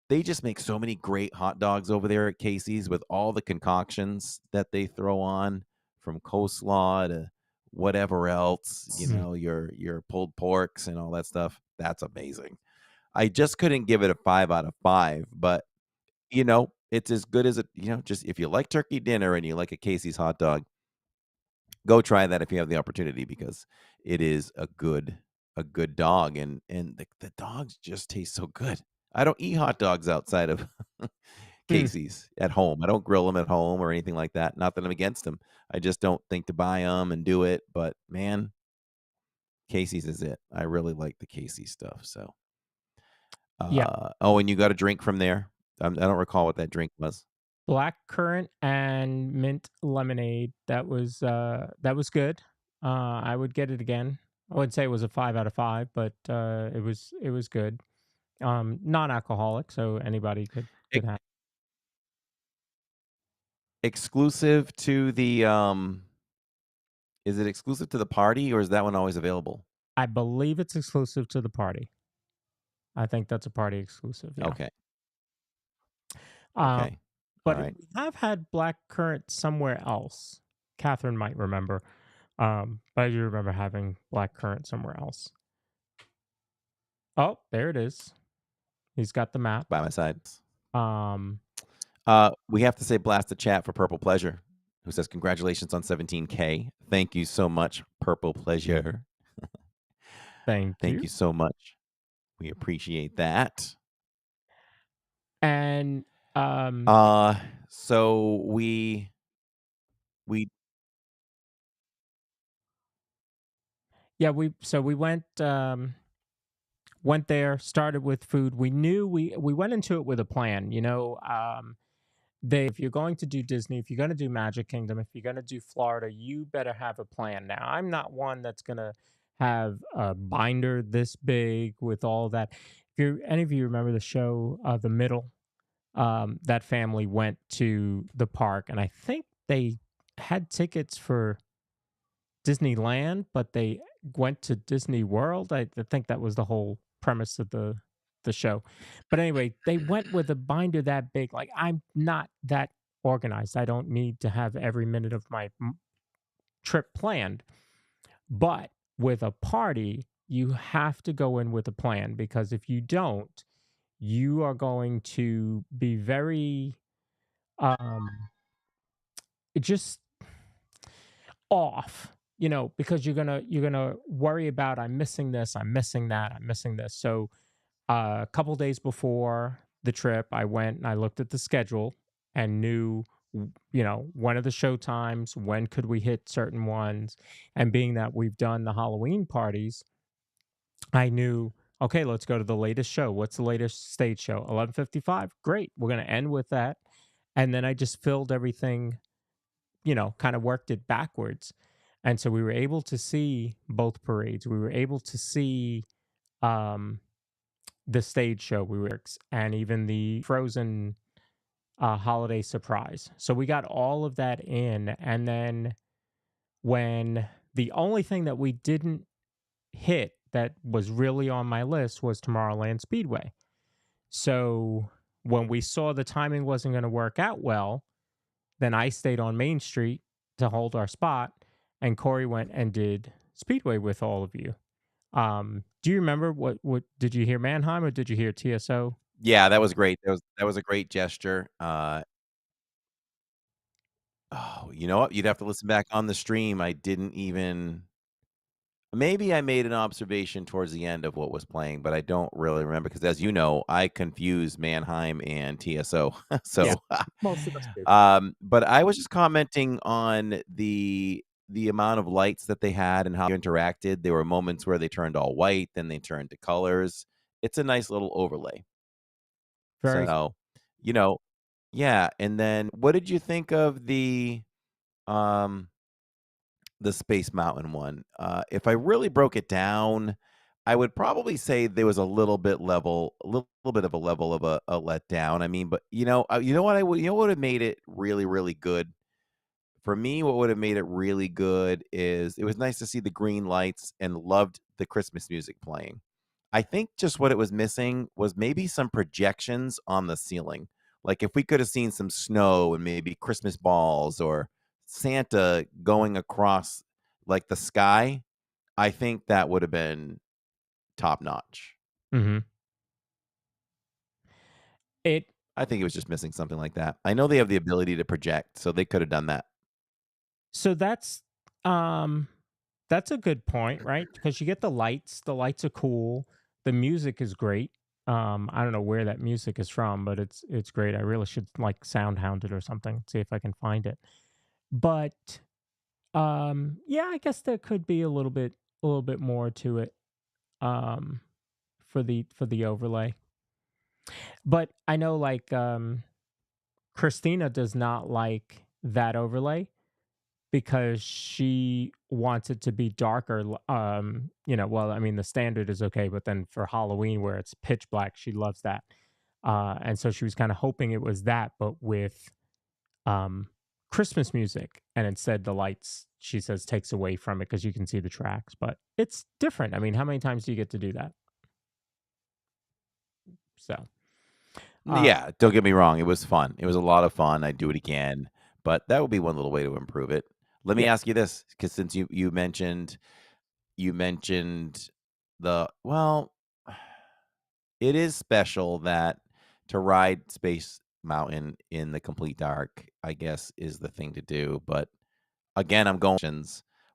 They just make so many great hot dogs over there at Casey's with all the concoctions that they throw on, from coleslaw to whatever else, Mm. your pulled porks and all that stuff. That's amazing. I just couldn't give it a 5 out of 5, but it's as good as just if you like turkey dinner and you like a Casey's hot dog, go try that if you have the opportunity, because it is a good dog, and the dogs just taste so good. I don't eat hot dogs outside of Mm. Casey's at home. I don't grill them at home or anything like that. Not that I'm against them. I just don't think to buy them and do it, but man, Casey's is it. I really like the Casey's stuff, so, Yeah. oh, and you got a drink from there? I don't recall what that drink was. Black currant and mint lemonade. That was good. I would get it again. I wouldn't say it was a 5 out of 5, but it was good. Non-alcoholic, so anybody could Ex have. exclusive to the, is it exclusive to the party, or is that one always available? I believe it's exclusive to the party. I think that's a party exclusive. Yeah. Okay. Um, Okay. but Alright. we have had black currant somewhere else. Catherine might remember. But I do remember having black currant somewhere else. Oh, there it is. He's got the map. By my side. Um, We have to say blast the chat for Purple Pleasure, who says, "Congratulations on 17K." Thank you so much, Purple Pleasure. thank Thank you. you so much. We appreciate that. And Uh, so we yeah, we went there, started with food. We knew we went into it with a plan. If you're going to do Disney, if you're going to do Magic Kingdom, if you're going to do Florida, you better have a plan. Now, I'm not one that's going to have a binder this big with all that. If you any of you remember the show, The Middle, that family went to the park, and I think they had tickets for Disneyland, but they went to Disney World. I think that was the whole premise of the show. But anyway, they went with a binder that big. Like, I'm not that organized. I don't need to have every minute of my trip planned. But with a party, you have to go in with a plan, because if you don't, you are going to be very um just off, because you're gonna worry about, I'm missing this, I'm missing that, I'm missing this. So a couple days before the trip, I went and I looked at the schedule and knew, when are the show times, when could we hit certain ones. And being that we've done the Halloween parties, I knew, okay, let's go to the latest show. What's the latest stage show? 11:55. Great, we're going to end with that. And then I just filled everything, kind of worked it backwards. And so we were able to see both parades. We were able to see um, the stage show. And even the Frozen holiday surprise. So we got all of that in. And then when the only thing that we didn't hit that was really on my list was Tomorrowland Speedway. So when we saw the timing wasn't going to work out well, then I stayed on Main Street to hold our spot, and Corey went and did Speedway with all of you. Do you remember what did you hear Mannheim or did you hear TSO? Yeah, that was great. That was a great gesture. Oh, you know what? You'd have to listen back on the stream. I didn't even maybe I made an observation towards the end of what was playing, but I don't really remember because, as you know, I confuse Mannheim and TSO. Yeah, So, most of us do. but I was just commenting on the amount of lights that they had and how you interacted. There were moments where they turned all white, then they turned to colors. It's a nice little overlay. Very. So, you know, yeah. And then, what did you think of um the Space Mountain one? If I really broke it down, I would probably say there was a little bit of a level of a letdown. I mean, but you know what you know what would have made it really, really good for me. What would have made it really good is it was nice to see the green lights and loved the Christmas music playing. I think just what it was missing was maybe some projections on the ceiling. Like if we could have seen some snow and maybe Christmas balls or Santa going across like the sky, I think that would have been top notch. Hmm. It I think it was just missing something like that. I know they have the ability to project, so they could have done that. so um that's a good point, right? Because you get the lights. The lights are cool. The music is great. I don't know where that music is from, but it's great. I really should like sound hound it or something. See if I can find it. But yeah, I guess there could be a little bit more to it. Um, for the overlay. But I know like Christina does not like that overlay because she wants it to be darker. Well, I mean, the standard is okay, but then for Halloween, where it's pitch black, she loves that. And so she was kind of hoping it was that, but with um, Christmas music. And instead, the lights, she says, takes away from it because you can see the tracks. But it's different. I mean, how many times do you get to do that? So, uh, Yeah, don't get me wrong, it was fun. It was a lot of fun. I'd do it again, but that would be one little way to improve it. Let me yeah. ask you this, because since you mentioned the well, it is special that to ride Space Mountain in the complete dark, I guess, is the thing to do. But again, I'm going.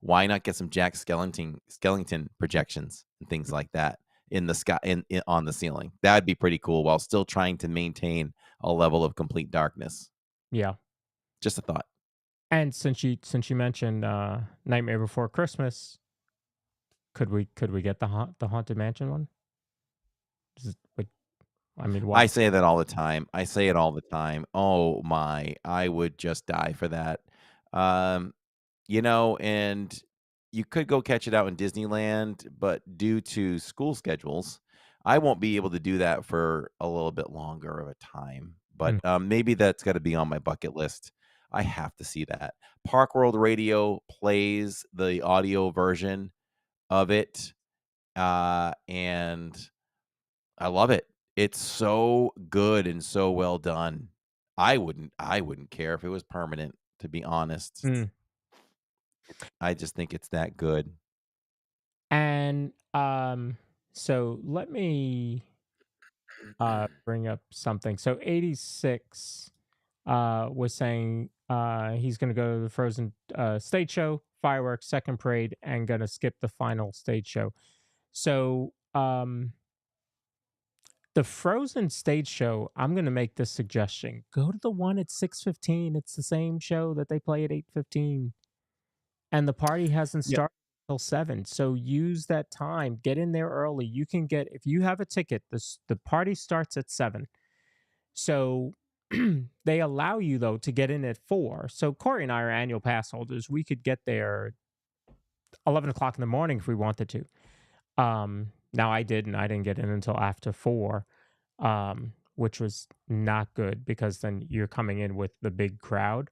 Why not get some Jack Skellington projections and things like that in the sky in on the ceiling? That'd be pretty cool while still trying to maintain a level of complete darkness. Yeah. Just a thought. And since you mentioned Nightmare Before Christmas, could we get the Haunted Mansion one? Like, I mean, why? I say that all the time. I say it all the time. Oh my, I would just die for that. Um, and you could go catch it out in Disneyland, but due to school schedules, I won't be able to do that for a little bit longer of a time. But Mm, maybe that's got to be on my bucket list. I have to see that. Park World Radio plays the audio version of it, and I love it. It's so good and so well done. I wouldn't care if it was permanent, to be honest. mm. I just think it's that good. And so let me bring up something. So 86 was saying he's going to go to the Frozen stage show, fireworks, second parade, and going to skip the final stage show. So the Frozen stage show, I'm going to make this suggestion. Go to the one at 6:15. It's the same show that they play at 8:15 and the party hasn't Yeah. started till 7. So use that time. Get in there early. You can get if you have a ticket, the party starts at 7. So they allow you though to get in at 4. So Corey and I are annual pass holders. We could get there 11 o'clock in the morning if we wanted to. Now I didn't. I didn't get in until after 4, which was not good because then you're coming in with the big crowd.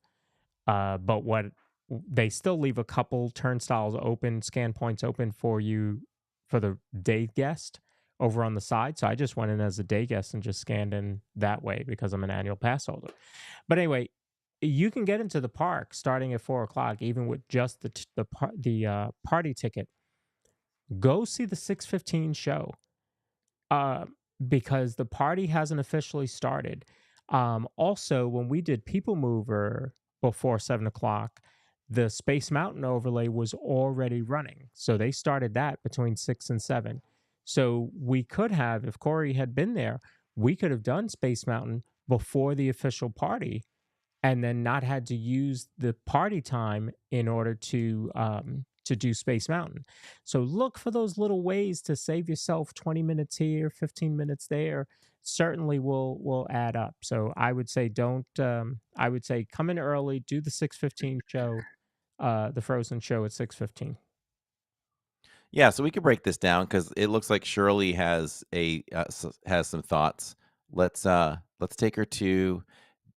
But what they still leave a couple turnstiles open, scan points open for you for the day guest over on the side. So I just went in as a day guest and just scanned in that way because I'm an annual pass holder. But anyway, you can get into the park starting at 4 o'clock, even with just the party ticket. Go see the 6:15 show uh, because the party hasn't officially started. Also, when we did People Mover before 7 o'clock, the Space Mountain overlay was already running. So they started that between 6 and 7. So we could have, if Corey had been there, we could have done Space Mountain before the official party and then not had to use the party time in order to do Space Mountain. So look for those little ways to save yourself 20 minutes here, 15 minutes there. Certainly will add up. So I would say don't. I would say come in early, do the 6:15 show, the Frozen show at 6:15. Yeah, so we could break this down because it looks like Shirley has some thoughts. Let's take her to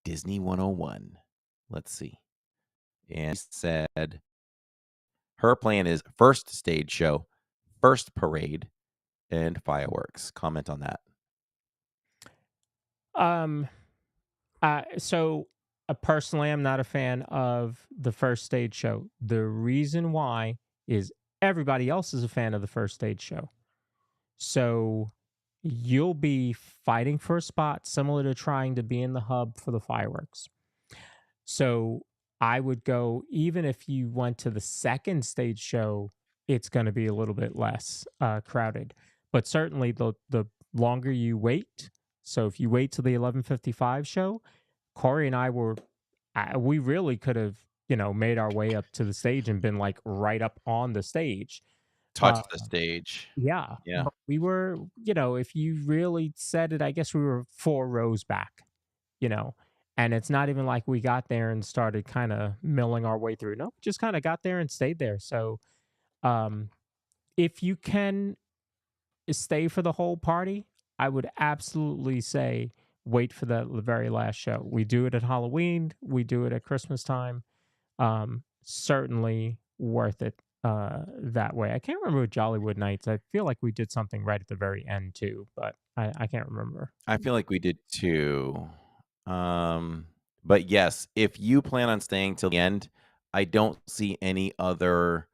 Disney 101. Let's see. And she said her plan is first stage show, first parade, and fireworks. Comment on that. Um. Personally, I'm not a fan of the first stage show. The reason why is everybody else is a fan of the first stage show. So you'll be fighting for a spot similar to trying to be in the hub for the fireworks. So I would go, even if you went to the second stage show, it's going to be a little bit less crowded. But certainly the longer you wait, so if you wait till the 11:55 show, Corey and I we really could have, made our way up to the stage and been like right up on the stage. Touch Uh, the stage. yeah, Yeah. but we were, if you really said it, I guess we were 4 rows back, you know, and it's not even like we got there and started kind of milling our way through. No, just kind of got there and stayed there. So, um, if you can stay for the whole party, I would absolutely say wait for the very last show. We do it at Halloween, we do it at Christmas time. Certainly worth it that way. I can't remember with Jollywood Nights. I feel like we did something right at the very end too, but I can't remember. I feel like we did too. Um, but yes, if you plan on staying till the end, I don't see any other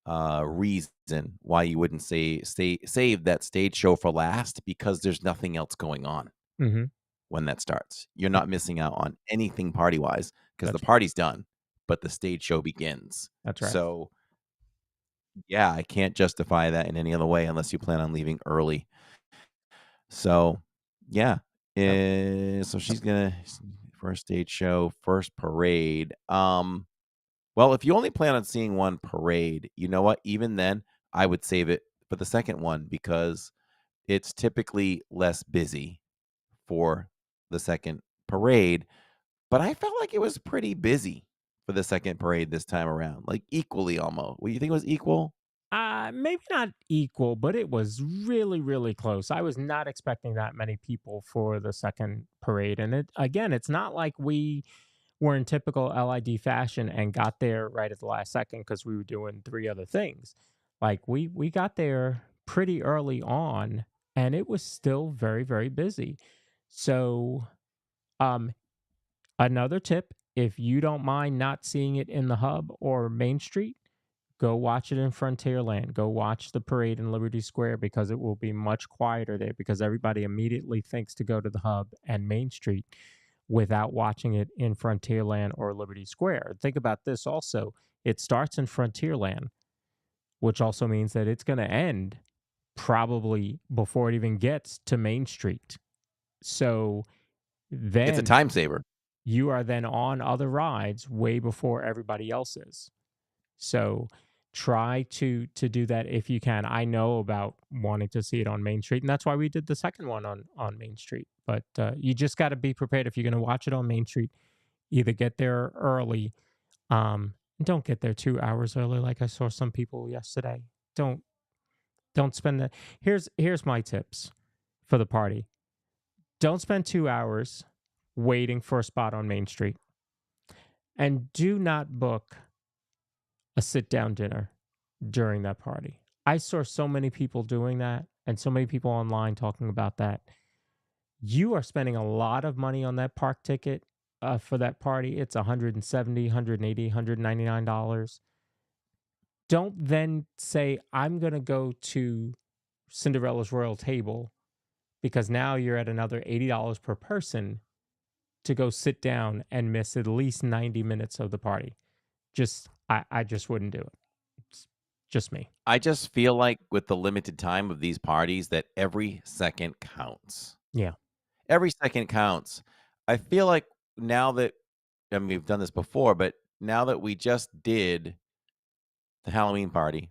reason why you wouldn't save that stage show for last because there's nothing else going on Hmm. when that starts. You're not missing out on anything party wise because the That's party's done, but the stage show begins. that's right. So yeah, I can't justify that in any other way unless you plan on leaving early. So yeah, Yep. so she's gonna first stage show, first parade. Well, if you only plan on seeing one parade, you know what? Even then, I would save it for the second one because it's typically less busy for the second parade. But I felt like it was pretty busy for the second parade this time around, like equally almost. What do you think it was equal? Maybe not equal, but it was really, really close. I was not expecting that many people for the second parade. And it's not like we were in typical LID fashion and got there right at the last second because we were doing 3 other things. Like we got there pretty early on and it was still very, very busy. So um another tip, if you don't mind not seeing it in the hub or Main Street, go watch it in Frontierland. Go watch the parade in Liberty Square because it will be much quieter there because everybody immediately thinks to go to the hub and Main Street without watching it in Frontierland or Liberty Square. Think about this also. It starts in Frontierland, which also means that it's going to end probably before it even gets to Main Street. So It's a then time saver. you are then on other rides way before everybody else is. So try to do that if you can. I know about wanting to see it on Main Street, and that's why we did the second one on Main Street. But you just got to be prepared if you're going to watch it on Main Street. Either get there early, don't get there 2 hours early, like I saw some people yesterday. Don't don't spend the. Here's my tips for the party. Don't spend 2 hours waiting for a spot on Main Street, and do not book a sit down dinner during that party. I saw so many people doing that and so many people online talking about that. You are spending a lot of money on that park ticket for that party. It's 170, 180, $199. Don't then say, I'm going to go to Cinderella's Royal Table because now you're at another $80 per person to go sit down and miss at least 90 minutes of the party. I just wouldn't do it. It's just me. I just feel like with the limited time of these parties that every second counts. Yeah. Every second counts. I feel like now that I mean, we've done this before, but now that we just did the Halloween party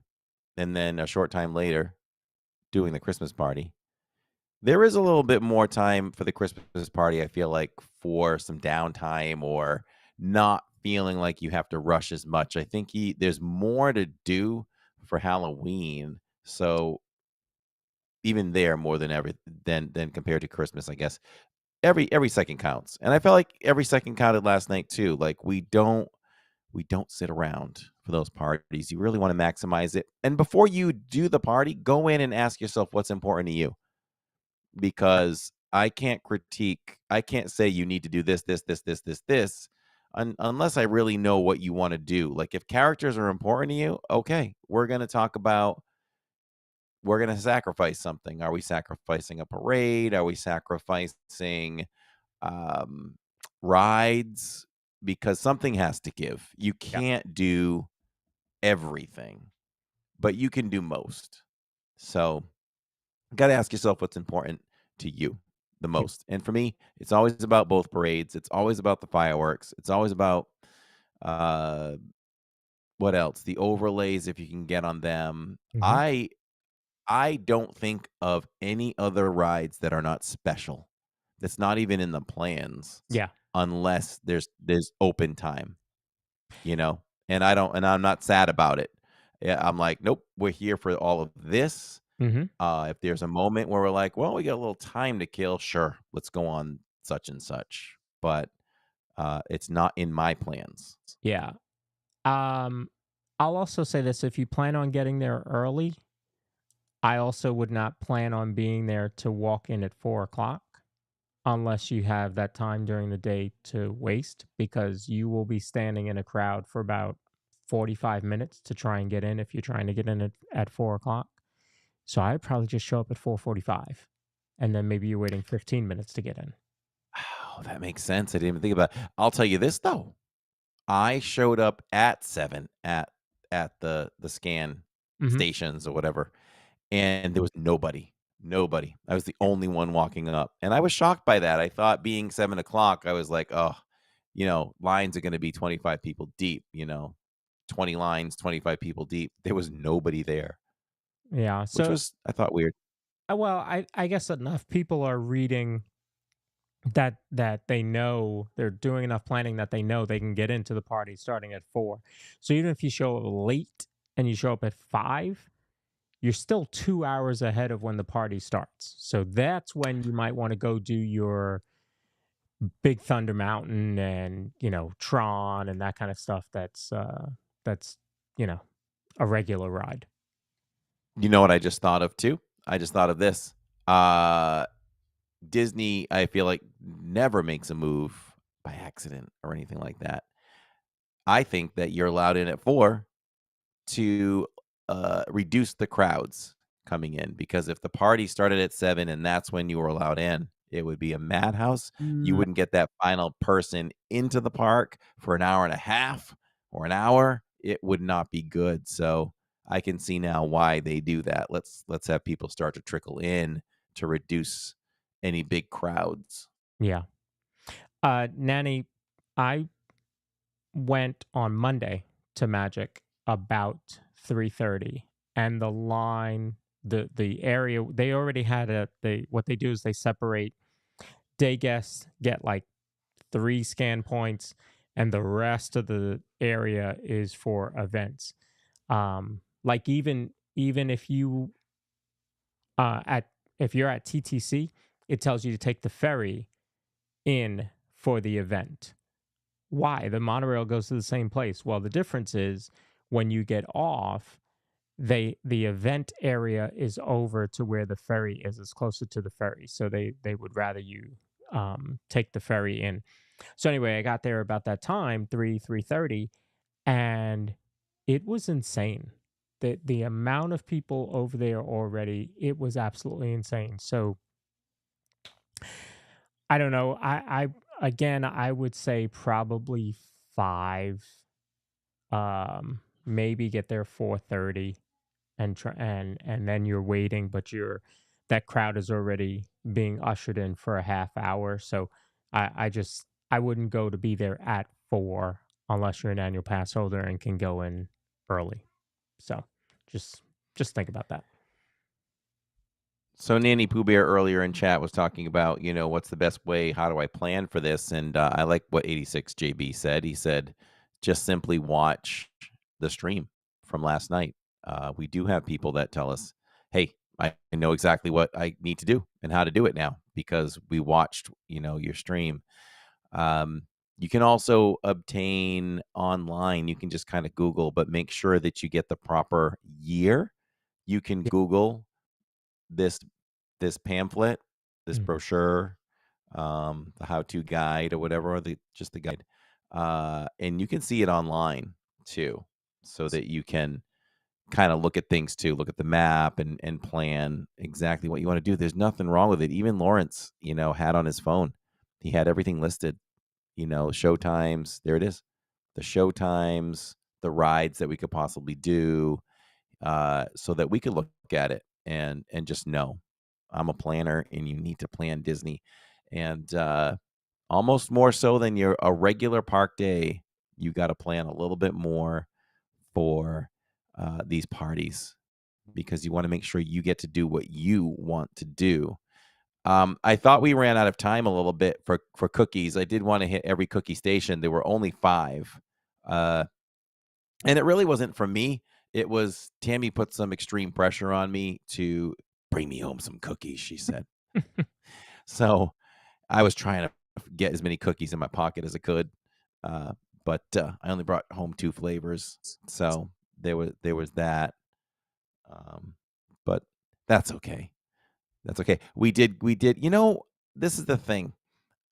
and then a short time later doing the Christmas party, there is a little bit more time for the Christmas party, I feel like, for some downtime or not feeling like you have to rush as much. I think there's more to do for Halloween. So even there more than ever than compared to Christmas, I guess. Every second counts. And I felt like every second counted last night too. Like we don't sit around for those parties. You really want to maximize it. And before you do the party, go in and ask yourself what's important to you because I can't say you need to do this, unless I really know what you want to do. Like if characters are important to you, okay, we're going to sacrifice something. Are we sacrificing a parade? Are we sacrificing um, rides? Because something has to give. You Yeah. can't do everything, but you can do most. So got to ask yourself what's important to you the Yeah. most. And for me, it's always about both parades. It's always about the fireworks. It's always about uh what else? The overlays if you can get on them. Hmm. I don't think of any other rides that are not special. That's not even in the plans Yeah. unless there's open time, you know? And I'm not sad about it. Yeah, I'm like, nope, we're here for all of this. Hmm. If there's a moment where we're like, well, we got a little time to kill, sure, let's go on such and such. But it's not in my plans. Yeah. Um, I'll also say this: if you plan on getting there early, I also would not plan on being there to walk in at 4 o'clock unless you have that time during the day to waste, because you will be standing in a crowd for about 45 minutes to try and get in if you're trying to get in at 4 o'clock. So I'd probably just show up at 4:45, and then maybe you're waiting 15 minutes to get in. Oh, that makes sense. I didn't even think about it. I'll tell you this though. I showed up at 7 at the scan Hmm. stations or whatever, and there was nobody. Nobody. I was the only one walking up. And I was shocked by that. I thought being 7 o'clock, I was like, oh, lines are gonna be 25 people deep, 20 lines, 25 people deep. There was nobody there, Yeah. which So, was I thought weird. well, I guess enough people are reading that they know they're doing enough planning that they know they can get into the party starting at 4. So even if you show up late and you show up at 5, you're still 2 hours ahead of when the party starts. So that's when you might want to go do your Big Thunder Mountain and, Tron and that kind of stuff that's, you know, a regular ride. You know what I just thought of too? I just thought of this. Uh Disney, I feel like never makes a move by accident or anything like that. I think that you're allowed in at 4 to, reduce the crowds coming in, because if the party started at 7 and that's when you were allowed in, it would be a madhouse. You Mm, wouldn't get that final person into the park for an hour and a half or an hour. It would not be good, so I can see now why they do that. Let's have people start to trickle in to reduce any big crowds. yeah. Nanny, I went on Monday to Magic about 3:30, and the line, the area, they already had what they do is they separate. Day guests get like 3 scan points, and the rest of the area is for events. Like even at if you're at TTC, it tells you to take the ferry in for the event. Why? The monorail goes to the same place. Well, the difference is when you get off, the event area is over to where the ferry is. It's closer to the ferry, so they would rather you take the ferry in. So anyway, I got there about that time, 3:30, and it was insane. The amount of people over there already, it was absolutely insane. So I don't know. Again, I would say probably 5, maybe get there 4:30 and try and then you're waiting, but that crowd is already being ushered in for a half hour. So I wouldn't go to be there at 4 unless you're an annual pass holder and can go in early. So just just think about that. So Nanny Pooh Bear earlier in chat was talking about, what's the best way? How do I plan for this? And I like what 86 JB said. He said, just simply watch the stream from last night. We do have people that tell us, hey, I know exactly what I need to do and how to do it now because we watched, your stream. Um, you can also obtain online. You can just kind of Google, but make sure that you get the proper year. You can Yeah. Google this pamphlet, this Mhm. brochure, the how-to guide or whatever, or just the guide, and you can see it online too, so that you can kind of look at things too, look at the map and plan exactly what you want to do. There's nothing wrong with it. Even Lawrence, had on his phone, he had everything listed. Show times. There it is. The show times, the rides that we could possibly do, so that we could look at it and just know I'm a planner and you need to plan Disney. And almost more so than a regular park day, you got to plan a little bit more for these parties because you want to make sure you get to do what you want to do. I thought we ran out of time a little bit for cookies. I did want to hit every cookie station. There were only 5. Uh, and it really wasn't from me. It was Tammy put some extreme pressure on me to bring me home some cookies, she said. So I was trying to get as many cookies in my pocket as I could. Uh, but I only brought home 2 flavors. So there was that. Um, but that's okay. That's okay. We did, this is the thing.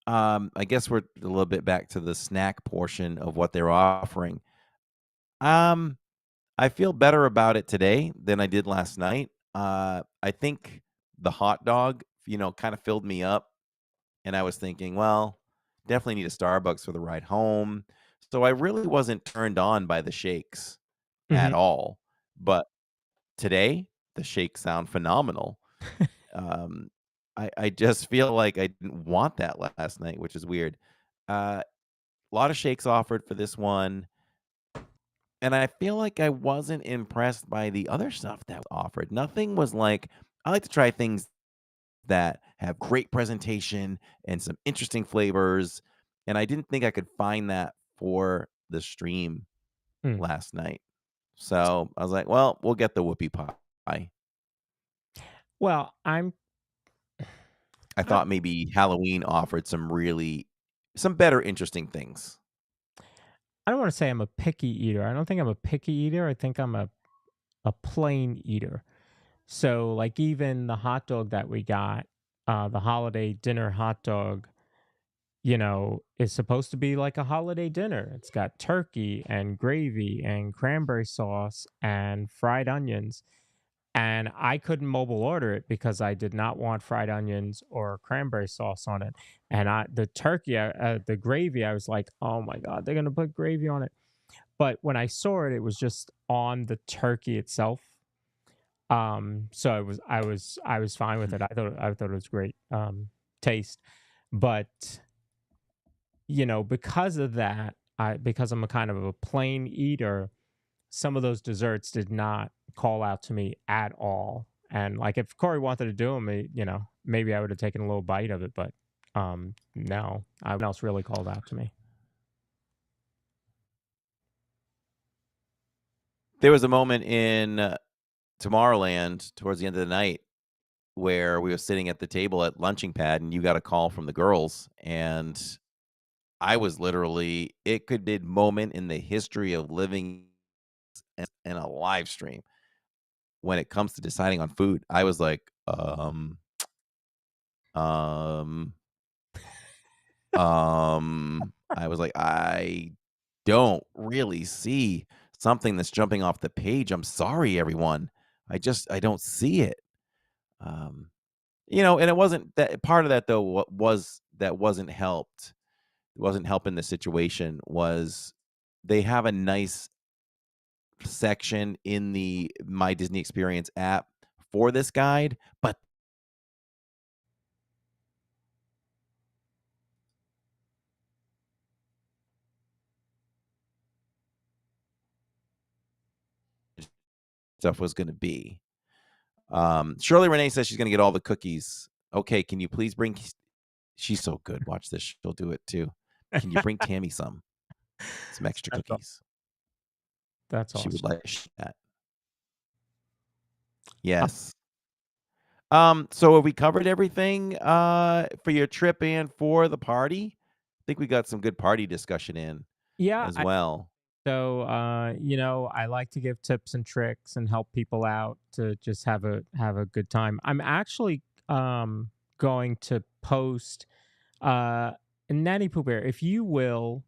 I guess we're a little bit back to the snack portion of what they're offering. Um, I feel better about it today than I did last night. I think the hot dog, kind of filled me up, and I was thinking, well, definitely need a Starbucks for the ride home. So I really wasn't turned on by the shakes at Mhm. all. But today, the shakes sound phenomenal. Um, I just feel like I didn't want that last night, which is weird. A lot of shakes offered for this one. And I feel like I wasn't impressed by the other stuff that was offered. Nothing was like I like to try things that have great presentation and some interesting flavors, and I didn't think I could find that for the stream Mm. last night. So, I was like, "Well, we'll get the whoopie pie." Well, I I thought maybe Halloween offered some better interesting things. I don't wanna say I'm a picky eater. I don't think I'm a picky eater. I think I'm a plain eater. So, like, even the hot dog that we got, the holiday dinner hot dog, is supposed to be like a holiday dinner. It's got turkey and gravy and cranberry sauce and fried onions. And I couldn't mobile order it because I did not want fried onions or cranberry sauce on it. And the gravy, I was like, oh my God, they're going to put gravy on it. But when I saw it, it was just on the turkey itself. So I was fine with it. I thought it was great taste. But because of that, because I'm a kind of a plain eater, some of those desserts did not call out to me at all. And like if Corey wanted to do them, maybe I would have taken a little bite of it, but no, no one else really called out to me. There was a moment in Tomorrowland towards the end of the night where we were sitting at the table at lunching pad and you got a call from the girls, and I was literally it could be a moment in the history of living in a live stream when it comes to deciding on food. I was like, um, I was like, I don't really see something that's jumping off the page. I'm sorry, everyone. I don't see it. Um, and it wasn't that part of that though. What was that wasn't helped. wasn't helping the situation was they have a nice section in the My Disney Experience app for this guide, but stuff was gonna be. Shirley Renee says she's gonna get all the cookies. Okay, can you please bring she's so good. Watch this. She'll do it too. Can you bring Tammy some extra That's aw cookies? that's She would awesome. like that. Uh, Yes. So have we covered everything for your trip and for the party? I think we got some good party discussion in yeah, as well. I like to give tips and tricks and help people out to just have a good time. I'm actually going to post uh Nanny Pooh Bear, if you will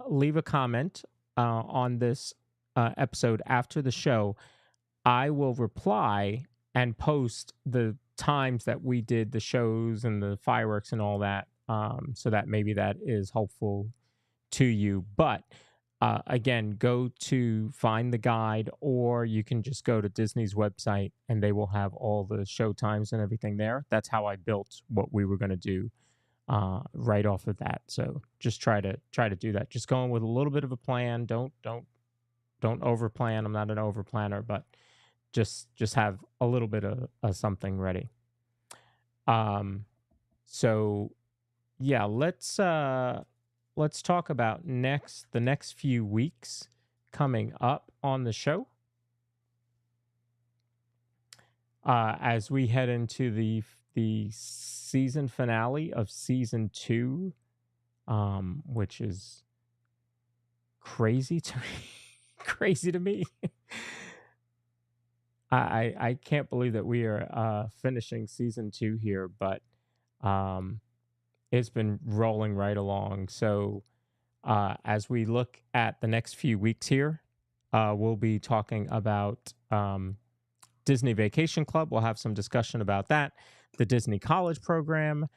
leave a comment on this episode after the show, I will reply and post the times that we did the shows and the fireworks and all that, so that maybe that is helpful to you. But again, go to find the guide, or you can just go to Disney's website and they will have all the show times and everything there. That's how I built what we were going to do right off of that. So just try to do that. Just going with a little bit of a plan. Don't over plan. I'm not an over planner, but just have a little bit of something ready. Um, so yeah, let's talk about the next few weeks coming up on the show as we head into the season finale of season 2, which is crazy to me. Crazy to me. I can't believe that we are finishing season 2 here, but um, it's been rolling right along. So as we look at the next few weeks here, we'll be talking about Disney Vacation Club. We'll have some discussion about that. The Disney College Program,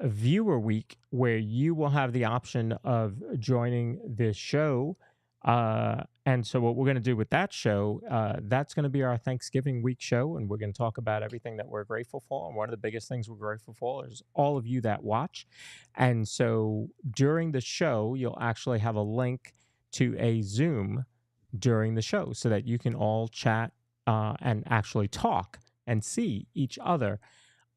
Viewer Week, where you will have the option of joining this show. And so, what we're going to do with that show, that's going to be our Thanksgiving week show, and we're going to talk about everything that we're grateful for. And one of the biggest things we're grateful for is all of you that watch. And so, during the show, you'll actually have a link to a Zoom during the show so that you can all chat and actually talk and see each other.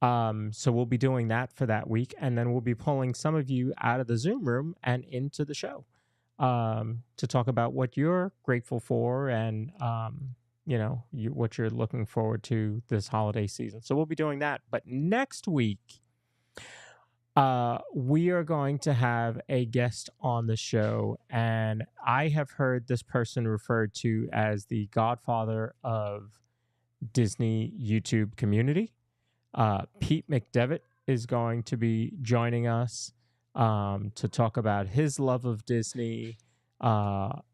So we'll be doing that for that week, and then we'll be pulling some of you out of the Zoom room and into the show to talk about what you're grateful for and what you're looking forward to this holiday season. So we'll be doing that. But next week, we are going to have a guest on the show, and I have heard this person referred to as the godfather of Disney YouTube community. Pete McDevitt is going to be joining us to talk about his love of Disney,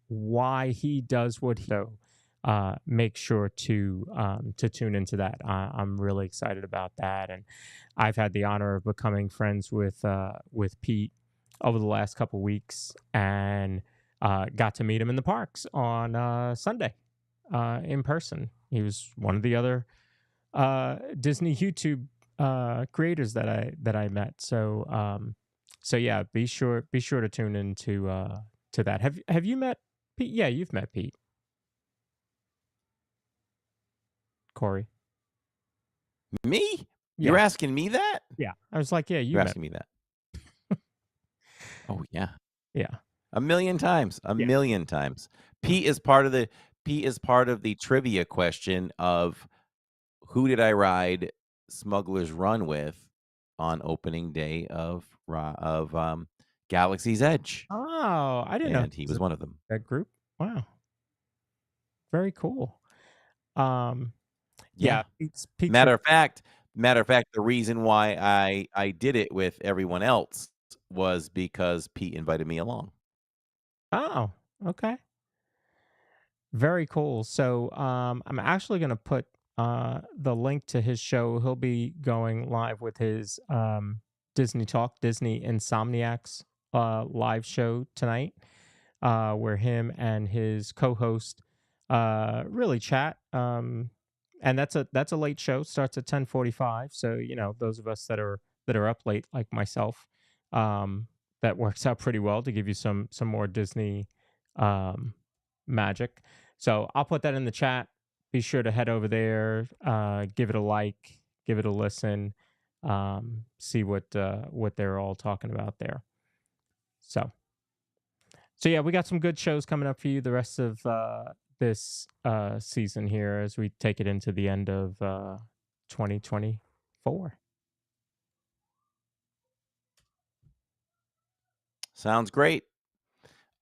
why he does what he does. Make sure to tune into that. I'm really excited about that, and I've had the honor of becoming friends with Pete over the last couple weeks, and got to meet him in the parks on Sunday in person. He was one of the other Disney YouTube creators that I met. So yeah, be sure to tune into to that. Have you met Pete? Yeah, you've met Pete. Corey. Me? You're Yeah. asking me that? Yeah. I was like, yeah, you You're met. asking me that. Oh yeah. Yeah. A million times. A Yeah. million times. Pete is part of the trivia question of who did I ride Smuggler's Run with on opening day of Galaxy's Edge? Oh, I didn't know And he it was was one of them. that group. Wow. Very cool. Um, Yeah. yeah, Pete's Matter of fact, the reason why I did it with everyone else was because Pete invited me along. oh, okay. Very cool. So I'm actually going to put the link to his show. He'll be going live with his Disney Talk, Disney Insomniacs live show tonight, where him and his co-host really chat. And that's a late show. Starts at 10:45. So those of us that are up late, like myself, that works out pretty well to give you some more Disney um, magic. So I'll put that in the chat. Be sure to head over there, give it a like, give it a listen, see what they're all talking about there. So yeah, we got some good shows coming up for you the rest of this season here as we take it into the end of 2024. Sounds great.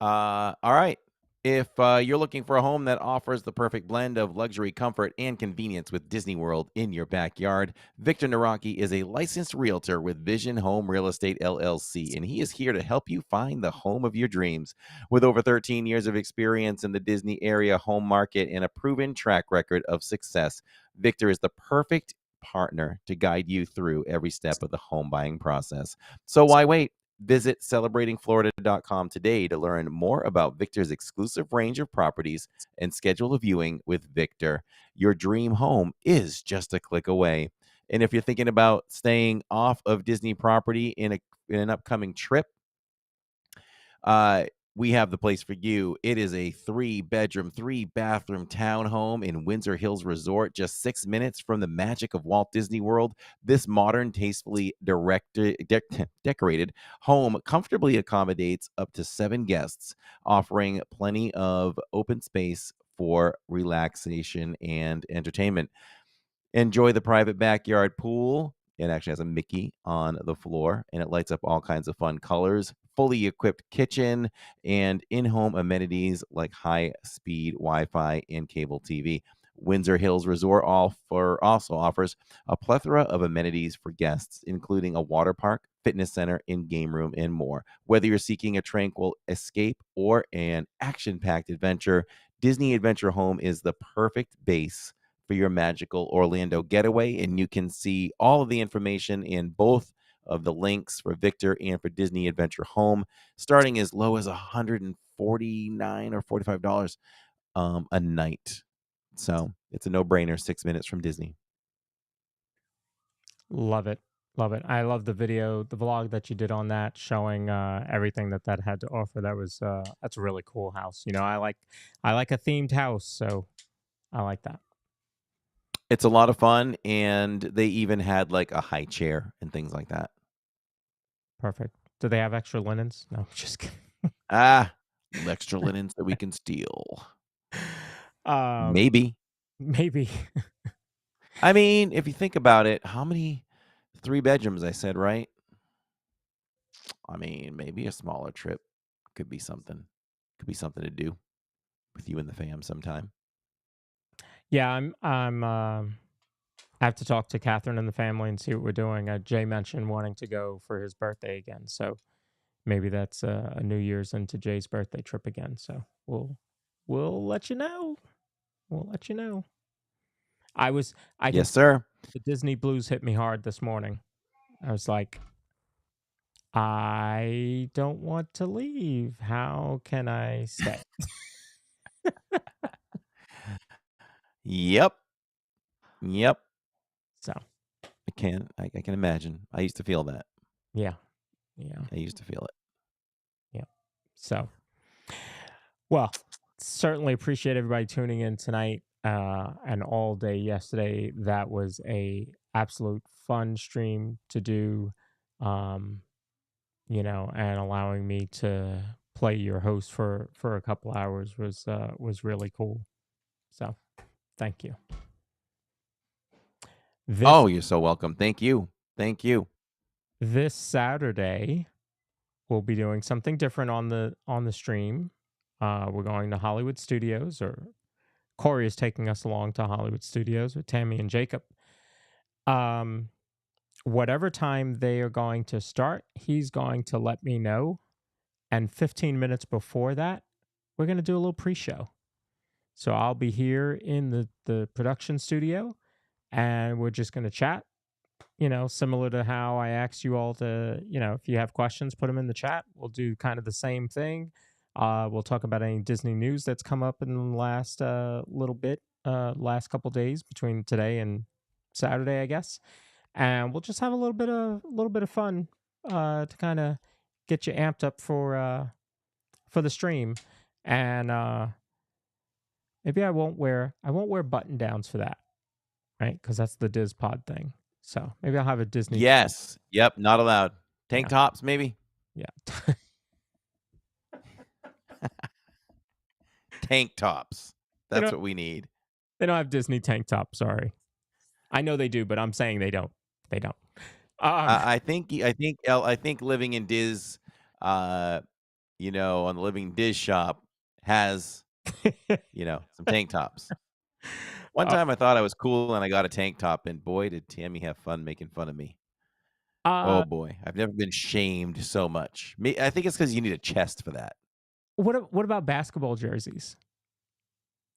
All right. If you're looking for a home that offers the perfect blend of luxury, comfort, and convenience with Disney World in your backyard, Victor Naraki is a licensed realtor with Vision Home Real Estate LLC, and he is here to help you find the home of your dreams. With over 13 years of experience in the Disney area home market and a proven track record of success, Victor is the perfect partner to guide you through every step of the home buying process. So why wait? Visit celebratingflorida.com today to learn more about Victor's exclusive range of properties and schedule a viewing with Victor. Your dream home is just a click away. And if you're thinking about staying off of Disney property in an upcoming trip, uh, we have the place for you. It is a 3-bedroom, 3-bathroom townhome in Windsor Hills Resort, just 6 minutes from the magic of Walt Disney World. This modern, tastefully decorated home comfortably accommodates up to 7 guests, offering plenty of open space for relaxation and entertainment. Enjoy the private backyard pool. It actually has a Mickey on the floor, and it lights up all kinds of fun colors. Fully equipped kitchen and in-home amenities like high-speed Wi-Fi and cable TV. Windsor Hills Resort also offers a plethora of amenities for guests, including a water park, fitness center, and game room, and more. Whether you're seeking a tranquil escape or an action-packed adventure, Disney Adventure Home is the perfect base for your magical Orlando getaway. And you can see all of the information in both of the links for Victor and for Disney Adventure Home, starting as low as $149 or $45 a night. So it's a no-brainer, 6 minutes from Disney. Love it. Love it. I love the video, the vlog that you did on that, showing everything that had to offer. That's a really cool house. I like a themed house, so I like that. It's a lot of fun, and they even had like a high chair and things like that. Perfect. Do they have extra linens? No, just kidding. Extra linens that we can steal. Um, Maybe. maybe. I mean, if you think about it, how many 3 bedrooms I said, right? I mean, maybe a smaller trip could be something. Could be something to do with you and the fam sometime. Yeah, I have to talk to Catherine and the family and see what we're doing. Jay mentioned wanting to go for his birthday again, so maybe that's a New Year's into Jay's birthday trip again. So we'll let you know. We'll let you know. Yes, sir. The Disney blues hit me hard this morning. I was like, I don't want to leave. How can I stay? Yep. Yep. So I can imagine. I used to feel that. yeah. I used to feel it. Yeah. So, well, certainly appreciate everybody tuning in tonight and all day yesterday. That was a absolute fun stream to do, and allowing me to play your host for a couple hours was really cool. So, thank you. You're so welcome. Thank you. Thank you. This Saturday, we'll be doing something different on the stream. We're going to Hollywood Studios, or Corey is taking us along to Hollywood Studios with Tammy and Jacob. Whatever time they are going to start, he's going to let me know. And 15 minutes before that, we're going to do a little pre-show. So I'll be here in the production studio, and we're just going to chat, similar to how I asked you all to, if you have questions, put them in the chat. We'll do kind of the same thing. We'll talk about any Disney news that's come up in the last little bit, last couple days between today and Saturday, I guess. And we'll just have a little bit of fun to kind of get you amped up for the stream. And maybe I won't wear button downs for that, right? Because that's the DIZPod thing. So maybe I'll have a Disney. Yes. Yep. Not allowed. Tank Yeah. tops, maybe. Yeah. Tank tops. They That's don't what we need. they don't have Disney tank top, sorry. I know they do, but I'm saying they don't. They don't. I think living in Diz, on the Living Diz shop has, some tank tops. One uh, time I thought I was cool and I got a tank top, and boy, did Tammy have fun making fun of me. Oh uh, boy, I've never been shamed so much. I think it's because you need a chest for that. what about basketball jerseys?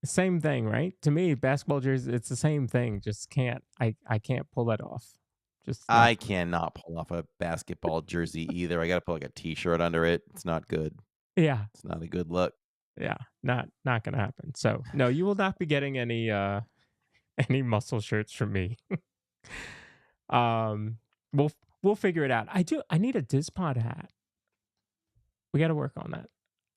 Same thing, right? To me, basketball jerseys, it's the same thing. Just I can't pull that off. Just not. I cannot pull off a basketball jersey either. I got to put like a t-shirt under it. It's not good. Yeah, It's not a good look. yeah, not gonna happen. So no, you will not be getting any any muscle shirts from me. um, we'll we'll figure it out. I need a DIZPod hat. We got to work on that.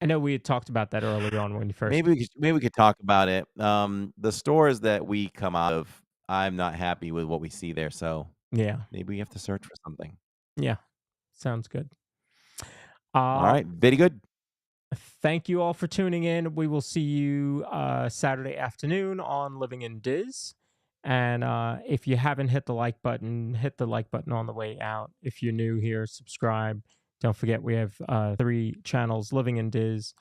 I know we had talked about that earlier on when you first. Maybe we could talk about it. The stores that we come out of, I'm not happy with what we see there, so Yeah, maybe we have to search for something. yeah, sounds good. All Uh, right, very good. Thank you all for tuning in. We will see you Saturday afternoon on Living in Diz. And if you haven't hit the like button, hit the like button on the way out. If you're new here, subscribe. Don't forget we have 3 channels: Living in Diz.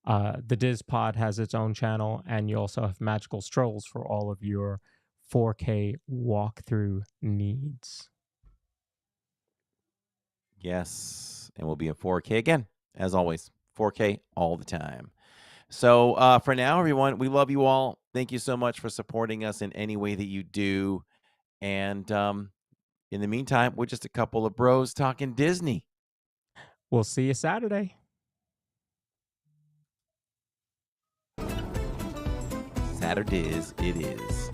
The DIZPod has its own channel, and you also have Magical Strolls for all of your 4K walkthrough needs. Yes, and we'll be in 4K again, as always. 4K all the time. So for now, everyone, we love you all. Thank you so much for supporting us in any way that you do. And in the meantime, we're just a couple of bros talking Disney. We'll see you Saturday. Saturdays it is.